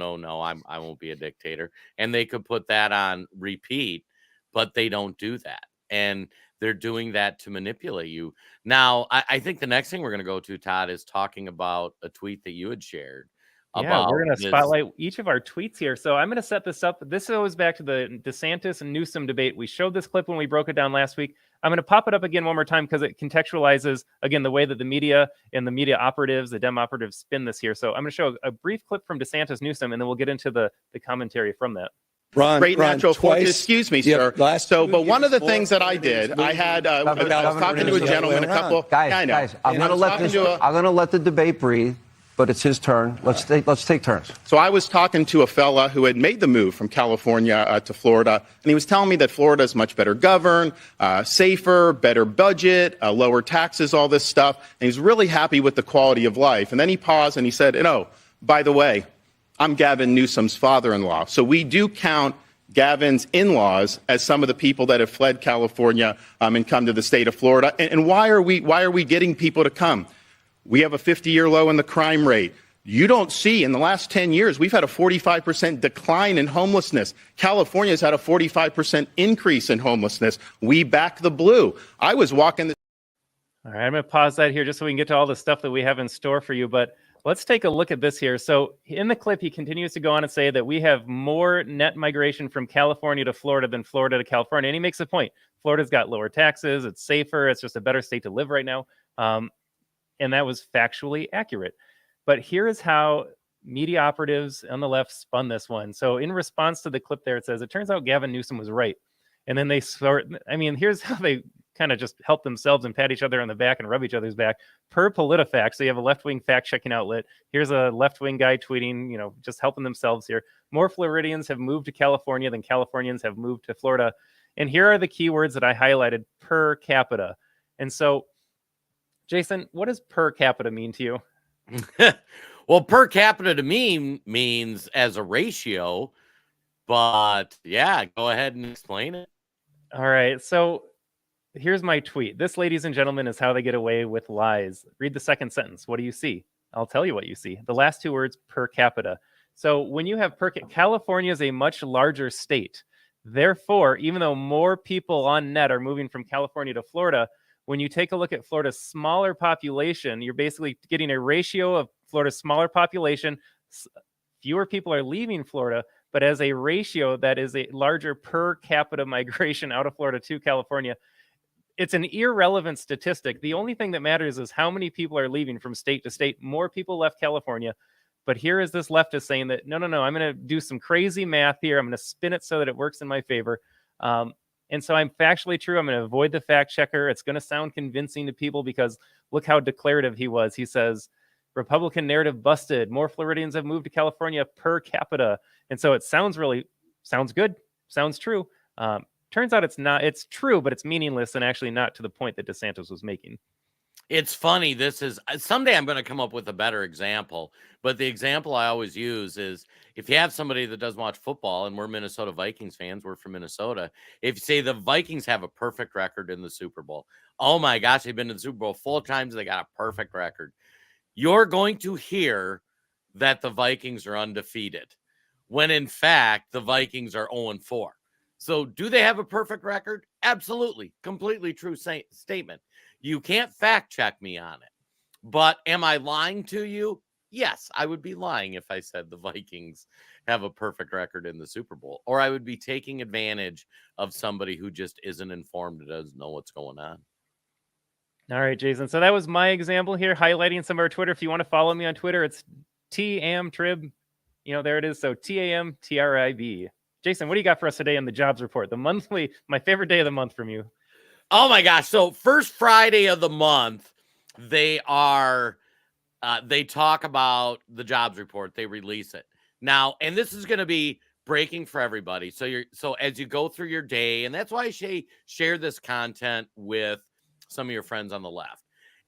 I won't be a dictator. And they could put that on repeat, but they don't do that. And they're doing that to manipulate you. Now, I think the next thing we're going to go to, Todd, is talking about a tweet that you had shared. Yeah, we're going to spotlight each of our tweets here. So I'm going to set this up. This goes back to the DeSantis and Newsom debate. We showed this clip when we broke it down last week. I'm going to pop it up again one more time because it contextualizes, again, the way that the media and the media operatives, the Dem operatives, spin this here. So I'm going to show a brief clip from DeSantis Newsom, and then we'll get into the commentary from that. Great natural force. Excuse me, sir. But one of the things that I did, I was talking to a gentleman, a couple. Guys, I'm going to let the debate breathe. But it's his turn. Let's take turns. So I was talking to a fella who had made the move from California to Florida, and he was telling me that Florida is much better governed, safer, better budget, lower taxes, all this stuff. And he's really happy with the quality of life. And then he paused and he said, by the way, I'm Gavin Newsom's father-in-law. So we do count Gavin's in-laws as some of the people that have fled California and come to the state of Florida. And why are we getting people to come? We have a 50-year low in the crime rate. You don't see in the last 10 years, we've had a 45% decline in homelessness. California's had a 45% increase in homelessness. We back the blue. I was walking the All right, I'm going to pause that here just so we can get to all the stuff that we have in store for you. But let's take a look at this here. So in the clip, he continues to go on and say that we have more net migration from California to Florida than Florida to California. And he makes a point. Florida's got lower taxes. It's safer. It's just a better state to live right now. And that was factually accurate. But here is how media operatives on the left spun this one. So in response to the clip there, it says, it turns out Gavin Newsom was right. And then they here's how they kind of just help themselves and pat each other on the back and rub each other's back per PolitiFact. So you have a left-wing fact-checking outlet. Here's a left-wing guy tweeting, just helping themselves here. More Floridians have moved to California than Californians have moved to Florida. And here are the keywords that I highlighted: per capita. And so, Jason, what does per capita mean to you? Well, per capita to me means as a ratio, but yeah, go ahead and explain it. All right. So here's my tweet. This, ladies and gentlemen, is how they get away with lies. Read the second sentence. What do you see? I'll tell you what you see. The last two words, per capita. So when you have California is a much larger state. Therefore, even though more people on net are moving from California to Florida, when you take a look at Florida's smaller population, you're basically getting a ratio of Florida's smaller population. Fewer people are leaving Florida, but as a ratio, that is a larger per capita migration out of Florida to California. It's an irrelevant statistic. The only thing that matters is how many people are leaving from state to state. More people left California. But here is this leftist saying that, no, I'm going to do some crazy math here. I'm going to spin it so that it works in my favor. And so I'm factually true. I'm going to avoid the fact checker. It's going to sound convincing to people because look how declarative he was. He says, Republican narrative busted. More Floridians have moved to California per capita. And so it sounds good, sounds true. Turns out it's not. It's true, but it's meaningless and actually not to the point that DeSantis was making. It's funny. This is someday I'm going to come up with a better example. But the example I always use is if you have somebody that doesn't watch football, and we're Minnesota Vikings fans, we're from Minnesota. If you say the Vikings have a perfect record in the Super Bowl, oh my gosh, they've been to the Super Bowl 4 times. They got a perfect record. You're going to hear that the Vikings are undefeated when in fact the Vikings are 0-4. So do they have a perfect record? Absolutely. Completely true statement. You can't fact check me on it. But am I lying to you? Yes, I would be lying if I said the Vikings have a perfect record in the Super Bowl, or I would be taking advantage of somebody who just isn't informed and doesn't know what's going on. All right, Jason. So that was my example here, highlighting some of our Twitter. If you want to follow me on Twitter, it's TAMTrib. There it is. So TAMTRIB. Jason, what do you got for us today in the jobs report? My favorite day of the month from you. Oh my gosh. So first Friday of the month, they talk about the jobs report. They release it now. And this is going to be breaking for everybody. So as you go through your day, and that's why I share this content with some of your friends on the left.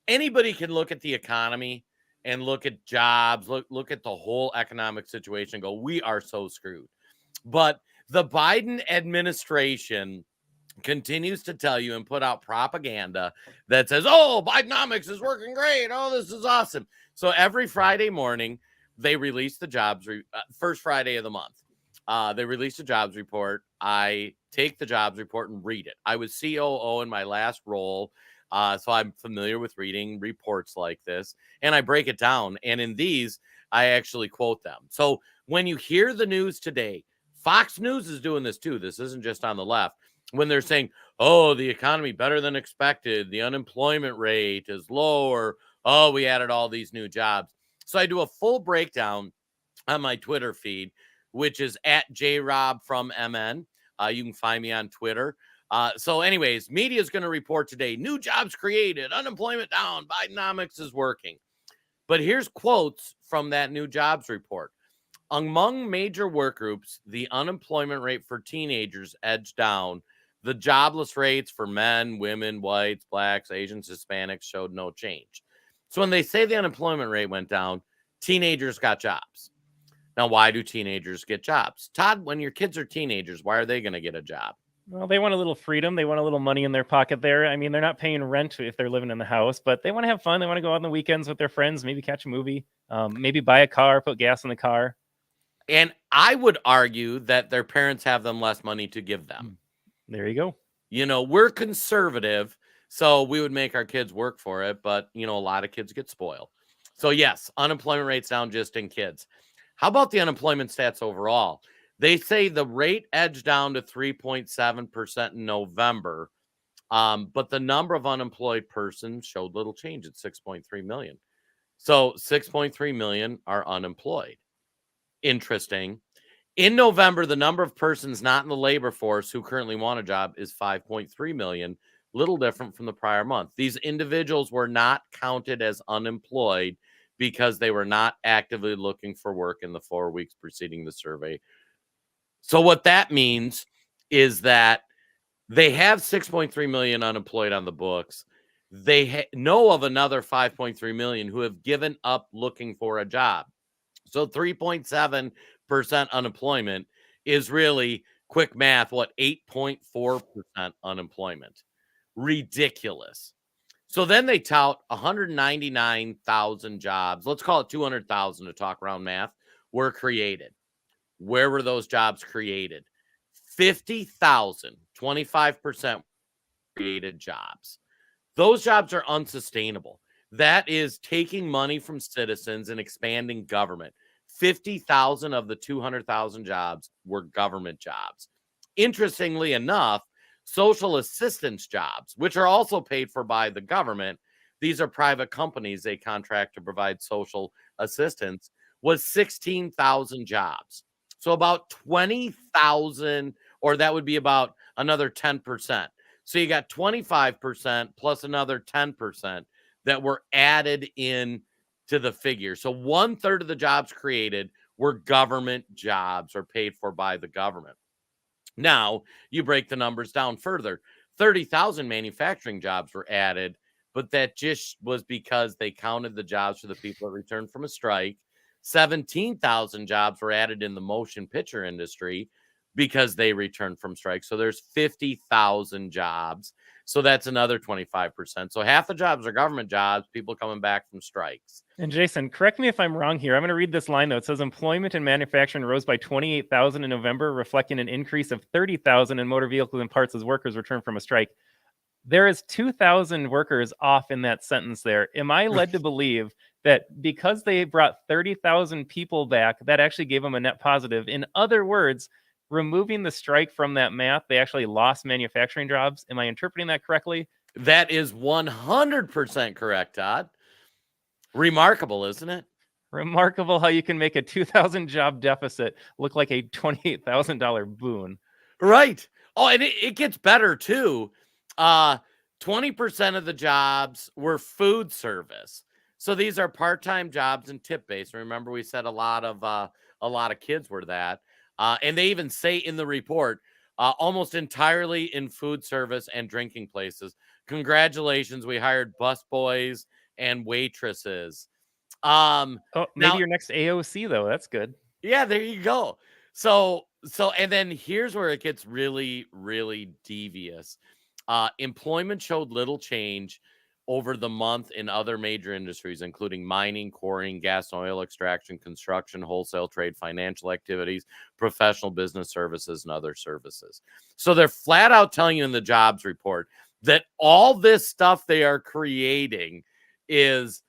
Anybody can look at the economy and look at jobs, look at the whole economic situation and go, we are so screwed. But the Biden administration continues to tell you and put out propaganda that says, oh, Bidenomics is working great. Oh, this is awesome. So every Friday morning, they release the jobs, first Friday of the month. They release the jobs report. I take the jobs report and read it. I was COO in my last role, so I'm familiar with reading reports like this, and I break it down. And in these, I actually quote them. So when you hear the news today, Fox News is doing this too. This isn't just on the left. When they're saying, oh, the economy better than expected, the unemployment rate is lower, oh, we added all these new jobs. So I do a full breakdown on my Twitter feed, which is at JRob from MN. You can find me on Twitter. So anyways, media is going to report today, new jobs created, unemployment down, Bidenomics is working. But here's quotes from that new jobs report. Among major work groups, the unemployment rate for teenagers edged down. The jobless rates for men, women, whites, blacks, Asians, Hispanics showed no change. So when they say the unemployment rate went down, teenagers got jobs. Now, why do teenagers get jobs? Todd, when your kids are teenagers, why are they going to get a job? Well, they want a little freedom. They want a little money in their pocket there. I mean, they're not paying rent if they're living in the house, but they want to have fun. They want to go out on the weekends with their friends, maybe catch a movie, maybe buy a car, put gas in the car. And I would argue that their parents have them less money to give them. There you go. We're conservative. So we would make our kids work for it, but a lot of kids get spoiled. So yes, unemployment rate's down just in kids. How about the unemployment stats overall? They say the rate edged down to 3.7% in November, but the number of unemployed persons showed little change at 6.3 million. So 6.3 million are unemployed. Interesting. In November, the number of persons not in the labor force who currently want a job is 5.3 million, little different from the prior month. These individuals were not counted as unemployed because they were not actively looking for work in the 4 weeks preceding the survey. So what that means is that they have 6.3 million unemployed on the books. They know of another 5.3 million who have given up looking for a job. So 3.7% unemployment is really, quick math, 8.4% unemployment. Ridiculous. So then they tout 199,000 jobs. Let's call it 200,000 to talk around math, were created. Where were those jobs created? 50,000, 25% created jobs. Those jobs are unsustainable. That is taking money from citizens and expanding government. 50,000 of the 200,000 jobs were government jobs. Interestingly enough, social assistance jobs, which are also paid for by the government, these are private companies they contract to provide social assistance, was 16,000 jobs. So about 20,000, or that would be about another 10%. So you got 25% plus another 10% that were added in to the figure. So 1/3 of the jobs created were government jobs or paid for by the government. Now you break the numbers down further. 30,000 manufacturing jobs were added, but that just was because they counted the jobs for the people that returned from a strike. 17,000 jobs were added in the motion picture industry because they returned from strike. So there's 50,000 jobs. So that's another 25%. So half the jobs are government jobs, people coming back from strikes. And Jason, correct me if I'm wrong here. I'm going to read this line, though. It says employment in manufacturing rose by 28,000 in November, reflecting an increase of 30,000 in motor vehicles and parts as workers returned from a strike. There is 2,000 workers off in that sentence there. Am I led to believe that because they brought 30,000 people back, that actually gave them a net positive? In other words, removing the strike from that math, they actually lost manufacturing jobs. Am I interpreting that correctly? That is 100% correct, Todd. Remarkable, isn't it? Remarkable how you can make a 2,000 job deficit look like a $28,000 boon. Right. Oh, and it gets better too. 20% of the jobs were food service. So these are part-time jobs and tip-based. Remember, we said a lot of kids were that. And they even say in the report, almost entirely in food service and drinking places. Congratulations, we hired busboys and waitresses. Maybe now, your next AOC, though. That's good. Yeah, there you go. So, and then here's where it gets really, really devious. Employment showed little change over the month in other major industries, including mining, quarrying, gas and oil extraction, construction, wholesale trade, financial activities, professional business services, and other services. So they're flat out telling you in the jobs report that all this stuff they are creating is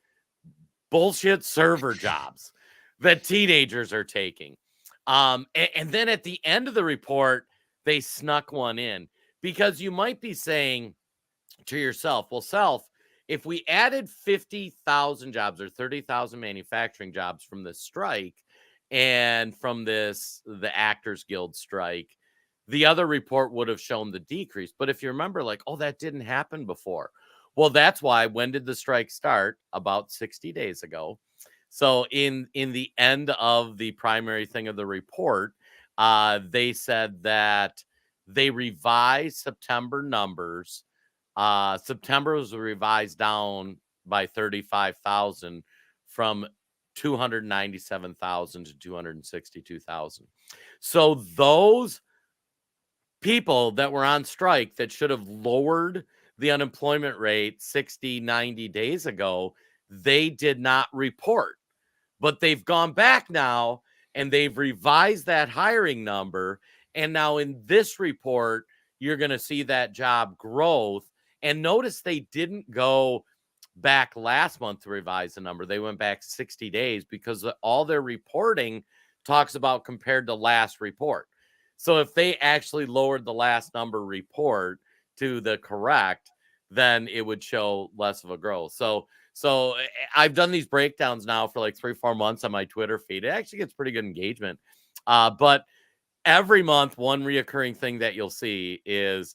bullshit server jobs that teenagers are taking. And then at the end of the report, they snuck one in, because you might be saying to yourself, well, Self, if we added 50,000 jobs or 30,000 manufacturing jobs from this strike and from the Actors Guild strike, the other report would have shown the decrease. But if you remember, that didn't happen before. Well, that's why. When did the strike start? About 60 days ago. So in the end of the primary thing of the report, they said that they revised September numbers. September was revised down by 35,000 from 297,000 to 262,000. So those people that were on strike that should have lowered the unemployment rate 60, 90 days ago, they did not report. But they've gone back now and they've revised that hiring number. And now in this report, you're going to see that job growth And notice they didn't go back last month to revise the number. They went back 60 days because all their reporting talks about compared to last report. So if they actually lowered the last number report to the correct, then it would show less of a growth. So I've done these breakdowns now for like 3-4 months on my Twitter feed. It actually gets pretty good engagement. But every month, one reoccurring thing that you'll see is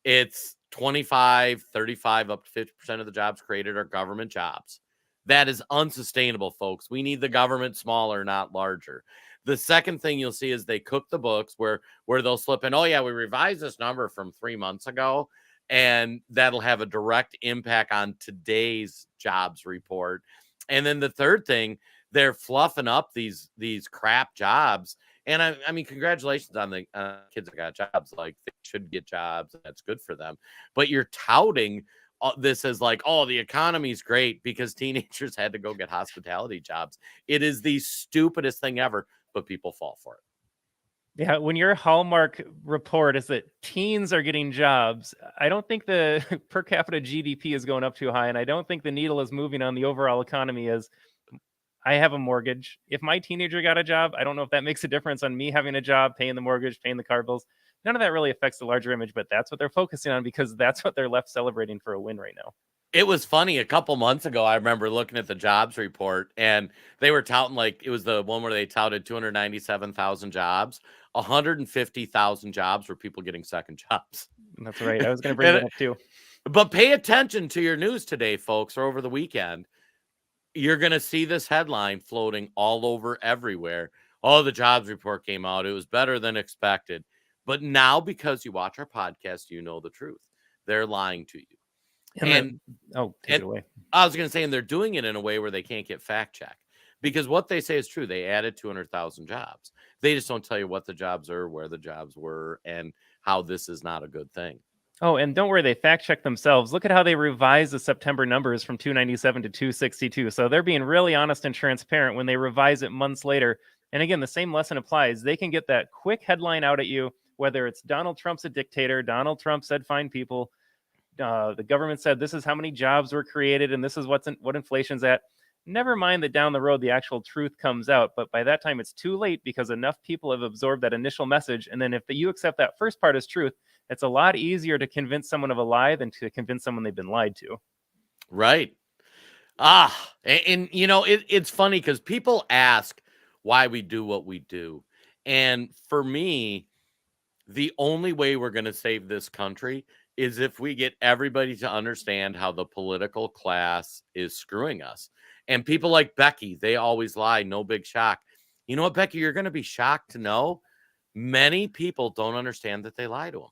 it's 25, 35, up to 50% of the jobs created are government jobs. That is unsustainable, folks. We need the government smaller, not larger. The second thing you'll see is they cook the books where they'll slip in, oh, yeah, we revised this number from 3 months ago, and that'll have a direct impact on today's jobs report. And then the third thing, they're fluffing up these crap jobs. And I mean, congratulations on the kids that got jobs. Like, they should get jobs. And that's good for them. But you're touting this as like, oh, the economy's great because teenagers had to go get hospitality jobs. It is the stupidest thing ever, but people fall for it. Yeah, when your hallmark report is that teens are getting jobs, I don't think the per capita GDP is going up too high, and I don't think the needle is moving on the overall economy. As I have a mortgage. If my teenager got a job, I don't know if that makes a difference on me having a job, paying the mortgage, paying the car bills. None of that really affects the larger image, but that's what they're focusing on because that's what they're left celebrating for a win right now. It was funny. A couple months ago, I remember looking at the jobs report, and they were touting, like, it was the one where they touted 297,000 jobs. 150,000 jobs were people getting second jobs. That's right. I was going to bring that up too. But pay attention to your news today, folks, or over the weekend. You're going to see this headline floating all over everywhere. Oh, the jobs report came out. It was better than expected. But now, because you watch our podcast, you know the truth. They're lying to you. Take it away. I was going to say, and they're doing it in a way where they can't get fact checked, because what they say is true. They added 200,000 jobs. They just don't tell you what the jobs are, where the jobs were, and how this is not a good thing. Oh, and don't worry, they fact check themselves. Look at how they revised the September numbers from 297 to 262. So they're being really honest and transparent when they revise it months later. And again, the same lesson applies. They can get that quick headline out at you, whether it's Donald Trump's a dictator, Donald Trump said fine people, the government said this is how many jobs were created, and this is what inflation's at. Never mind that down the road the actual truth comes out, but by that time it's too late because enough people have absorbed that initial message. And then if you accept that first part as truth, it's a lot easier to convince someone of a lie than to convince someone they've been lied to. Right. And you know, it's funny because people ask why we do what we do. And for me, the only way we're going to save this country is if we get everybody to understand how the political class is screwing us. And people like Becky, they always lie. No big shock. You know what, Becky? You're going to be shocked to know many people don't understand that they lie to them.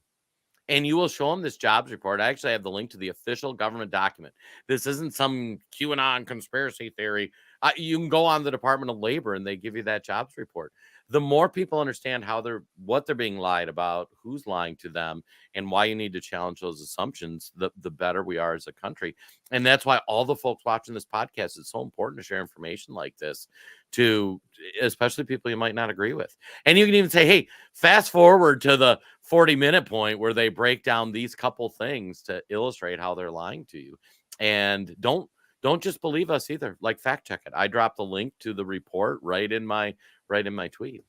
And you will show them this jobs report. I actually have the link to the official government document. This isn't some QAnon conspiracy theory. You can go on the Department of Labor and they give you that jobs report. The more people understand what they're being lied about, who's lying to them, and why you need to challenge those assumptions, the better we are as a country. And that's why all the folks watching this podcast, it's so important to share information like this to especially people you might not agree with. And you can even say, hey, fast forward to the 40-minute point where they break down these couple things to illustrate how they're lying to you. And don't just believe us either. Like, fact check it. I dropped the link to the report right in my tweet.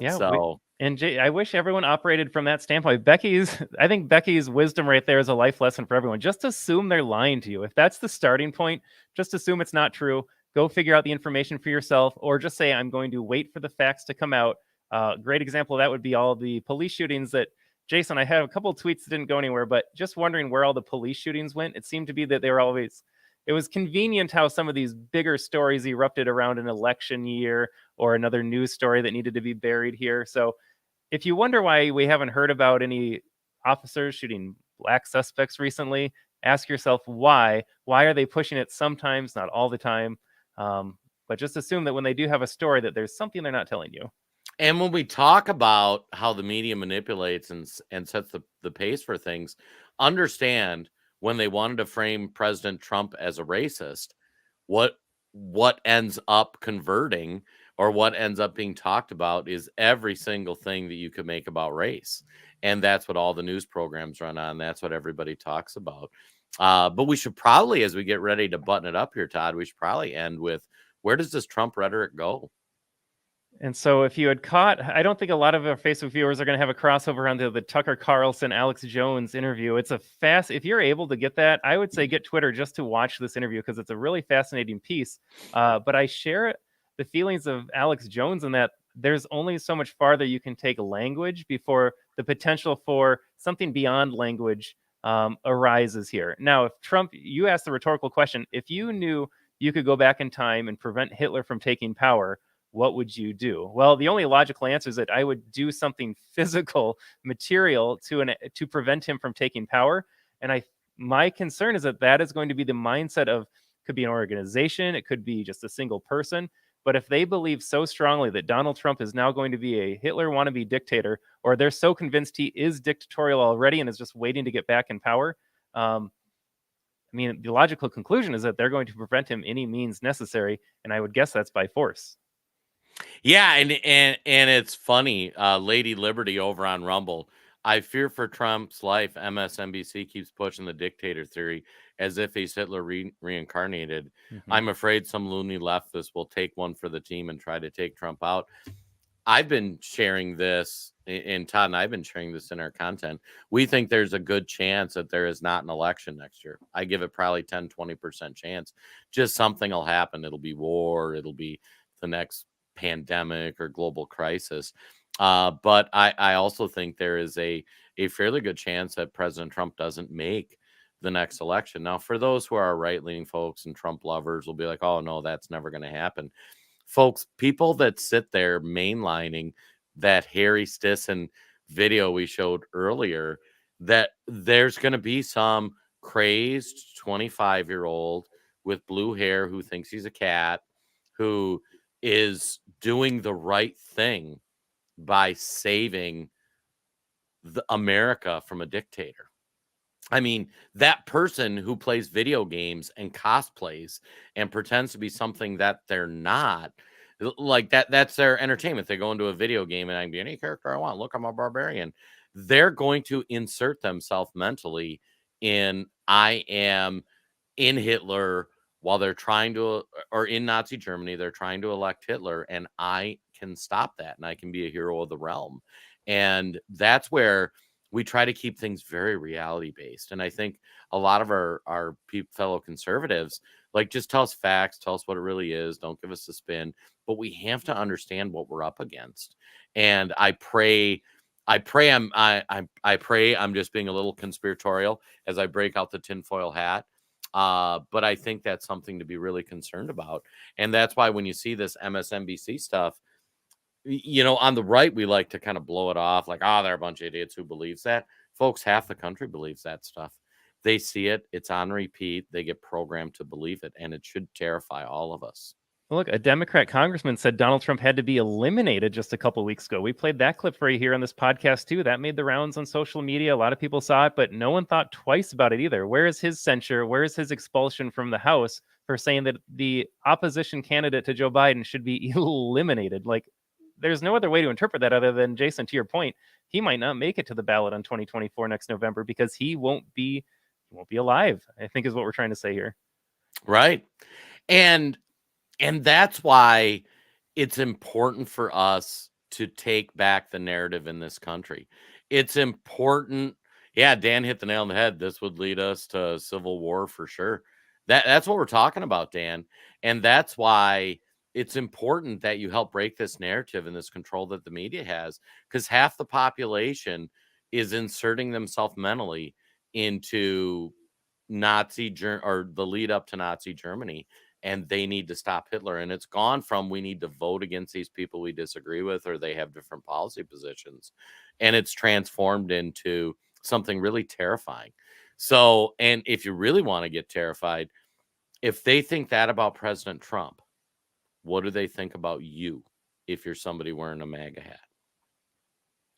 Yeah. So and Jay, I wish everyone operated from that standpoint. I think Becky's wisdom right there is a life lesson for everyone. Just assume they're lying to you. If that's the starting point, just assume it's not true. Go figure out the information for yourself, or just say, I'm going to wait for the facts to come out. Great example of that would be all the police shootings that, Jason, I had a couple of tweets that didn't go anywhere, but just wondering where all the police shootings went. It seemed to be that they were always, it was convenient how some of these bigger stories erupted around an election year or another news story that needed to be buried here. So if you wonder why we haven't heard about any officers shooting black suspects recently, ask yourself why. Why are they pushing it sometimes, not all the time? But just assume that when they do have a story that there's something they're not telling you. And when we talk about how the media manipulates and sets the pace for things, understand when they wanted to frame President Trump as a racist, what ends up converting or what ends up being talked about is every single thing that you could make about race. And that's what all the news programs run on. That's what everybody talks about. But we should probably, as we get ready to button it up here, Todd, we should probably end with, where does this Trump rhetoric go? And so if you had caught, I don't think a lot of our Facebook viewers are going to have a crossover on the Tucker Carlson, Alex Jones interview. It's a if you're able to get that, I would say get Twitter just to watch this interview because it's a really fascinating piece. But I share the feelings of Alex Jones in that there's only so much farther you can take language before the potential for something beyond language arises here. Now, if Trump, you asked the rhetorical question, if you knew you could go back in time and prevent Hitler from taking power, what would you do? Well, the only logical answer is that I would do something physical, material to prevent him from taking power. And my concern is that is going to be the mindset of, could be an organization, it could be just a single person. But if they believe so strongly that Donald Trump is now going to be a Hitler wannabe dictator, or they're so convinced he is dictatorial already and is just waiting to get back in power, I mean, the logical conclusion is that they're going to prevent him any means necessary. And I would guess that's by force. Yeah, and it's funny, Lady Liberty over on Rumble. I fear for Trump's life. MSNBC keeps pushing the dictator theory as if he's Hitler reincarnated. I'm afraid some loony leftist will take one for the team and try to take Trump out. I've been sharing this, and Todd and I've been sharing this in our content. We think there's a good chance that there is not an election next year. I give it probably 10, 20% chance. Just something will happen. It'll be war. It'll be the next pandemic or global crisis. But I also think there is a fairly good chance that President Trump doesn't make the next election. Now, for those who are right-leaning folks and Trump lovers will be like, oh, no, that's never going to happen. Folks, people that sit there mainlining that Harry Stisson video we showed earlier, that there's going to be some crazed 25-year-old with blue hair who thinks he's a cat, who is doing the right thing by saving America from a dictator. I mean, that person who plays video games and cosplays and pretends to be something that they're not, like that's their entertainment. They go into a video game and I can be any character I want. Look, I'm a barbarian. They're going to insert themselves mentally in, I am in Hitler, while they're trying to, or in Nazi Germany, they're trying to elect Hitler, and I can stop that, and I can be a hero of the realm. And that's where we try to keep things very reality-based. And I think a lot of our fellow conservatives, like, just tell us facts, tell us what it really is, don't give us a spin. But we have to understand what we're up against. And I pray I'm just being a little conspiratorial as I break out the tinfoil hat. But I think that's something to be really concerned about. And that's why when you see this MSNBC stuff, on the right, we like to kind of blow it off like, they're a bunch of idiots who believes that. Folks, half the country believes that stuff. They see it. It's on repeat. They get programmed to believe it. And it should terrify all of us. Look, a Democrat congressman said Donald Trump had to be eliminated just a couple weeks ago. We played that clip for you here on this podcast, too. That made the rounds on social media. A lot of people saw it, but no one thought twice about it either. Where is his censure? Where is his expulsion from the House for saying that the opposition candidate to Joe Biden should be eliminated? Like, there's no other way to interpret that other than, Jason, to your point, he might not make it to the ballot on 2024 next November because he won't be alive, I think is what we're trying to say here. Right. And that's why it's important for us to take back the narrative in this country. It's important. Yeah, Dan hit the nail on the head. This would lead us to civil war for sure. That's what we're talking about, Dan. And that's why it's important that you help break this narrative and this control that the media has, because half the population is inserting themselves mentally into Nazi or the lead up to Nazi Germany. And they need to stop Hitler. And it's gone from we need to vote against these people we disagree with or they have different policy positions. And it's transformed into something really terrifying. So, and if you really want to get terrified, if they think that about President Trump, what do they think about you if you're somebody wearing a MAGA hat?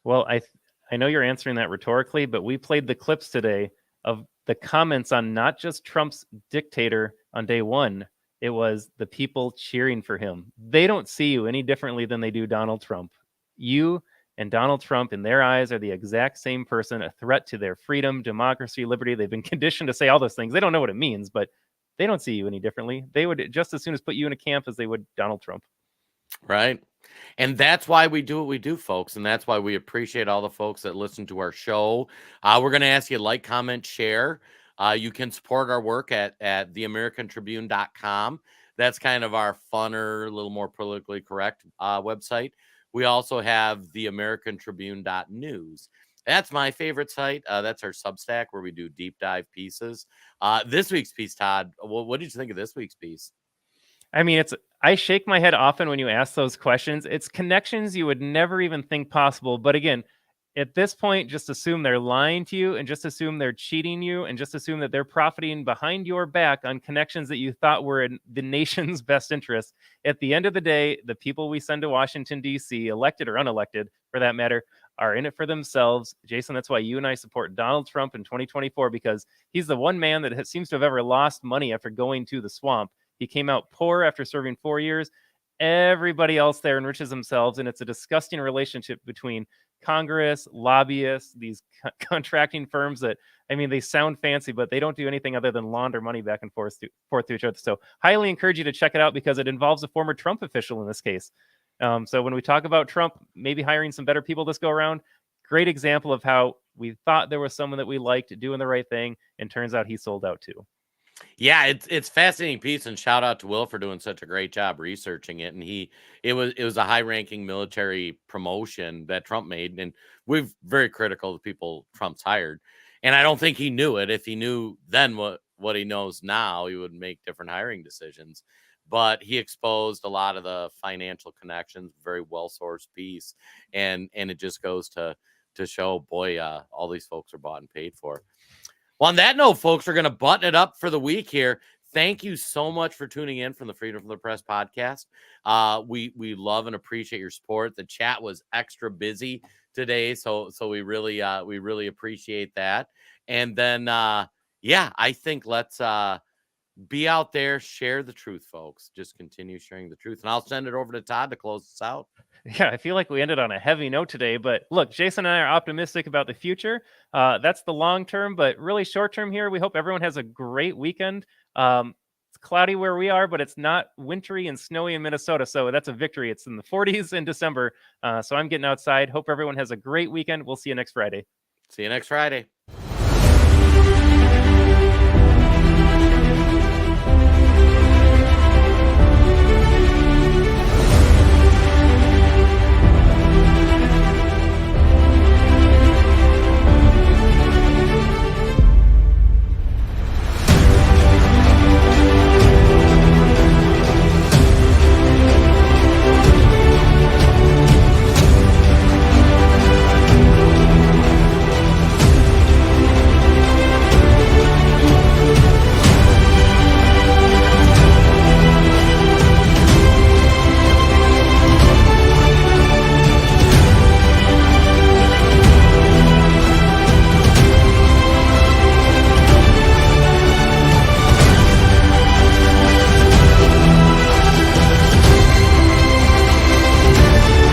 Well, I know you're answering that rhetorically, but we played the clips today of the comments on not just Trump's dictator on day one. It was the people cheering for him. They don't see you any differently than they do Donald Trump. You and Donald Trump, in their eyes, are the exact same person, a threat to their freedom, democracy, liberty. They've been conditioned to say all those things. They don't know what it means, but they don't see you any differently. They would just as soon as put you in a camp as they would Donald Trump. Right. And that's why we do what we do, folks. And that's why we appreciate all the folks that listen to our show. We're going to ask you to like, comment, share. You can support our work at theamericantribune.com. That's kind of our funner, a little more politically correct website. We also have theamericantribune.news. That's my favorite site. That's our Substack where we do deep dive pieces. This week's piece, Todd, what did you think of this week's piece? I mean, I shake my head often when you ask those questions. It's connections you would never even think possible. But again, at this point, just assume they're lying to you and just assume they're cheating you and just assume that they're profiting behind your back on connections that you thought were in the nation's best interest. At the end of the day, the people we send to Washington, D.C., elected or unelected for that matter, are in it for themselves. Jason, that's why you and I support Donald Trump in 2024, because he's the one man that seems to have ever lost money after going to the swamp. He came out poor after serving 4 years. Everybody else there enriches themselves, and it's a disgusting relationship between Congress, lobbyists, these contracting firms that, I mean, they sound fancy, but they don't do anything other than launder money back and forth to each other. So highly encourage you to check it out because it involves a former Trump official in this case. So when we talk about Trump maybe hiring some better people this go around, great example of how we thought there was someone that we liked doing the right thing, and turns out he sold out too. Yeah, it's fascinating piece, and shout out to Will for doing such a great job researching it. And it was a high-ranking military promotion that Trump made, and we're very critical of the people Trump's hired. And I don't think he knew it. If he knew then what he knows now, he would make different hiring decisions. But he exposed a lot of the financial connections, very well-sourced piece, and it just goes to show, boy, all these folks are bought and paid for. Well, on that note, folks, we're going to button it up for the week here. Thank you so much for tuning in from the Freedom from the Press podcast. We love and appreciate your support. The chat was extra busy today, so we really appreciate that. And then, I think let's be out there, share the truth, folks. Just continue sharing the truth, and I'll send it over to Todd to close us out. Yeah, I feel like we ended on a heavy note today, but look, Jason and I are optimistic about the future. That's the long term, but really short term here. We hope everyone has a great weekend. It's cloudy where we are, but it's not wintry and snowy in Minnesota, so that's a victory. It's in the 40s in December, so I'm getting outside. Hope everyone has a great weekend. We'll see you next Friday. See you next Friday.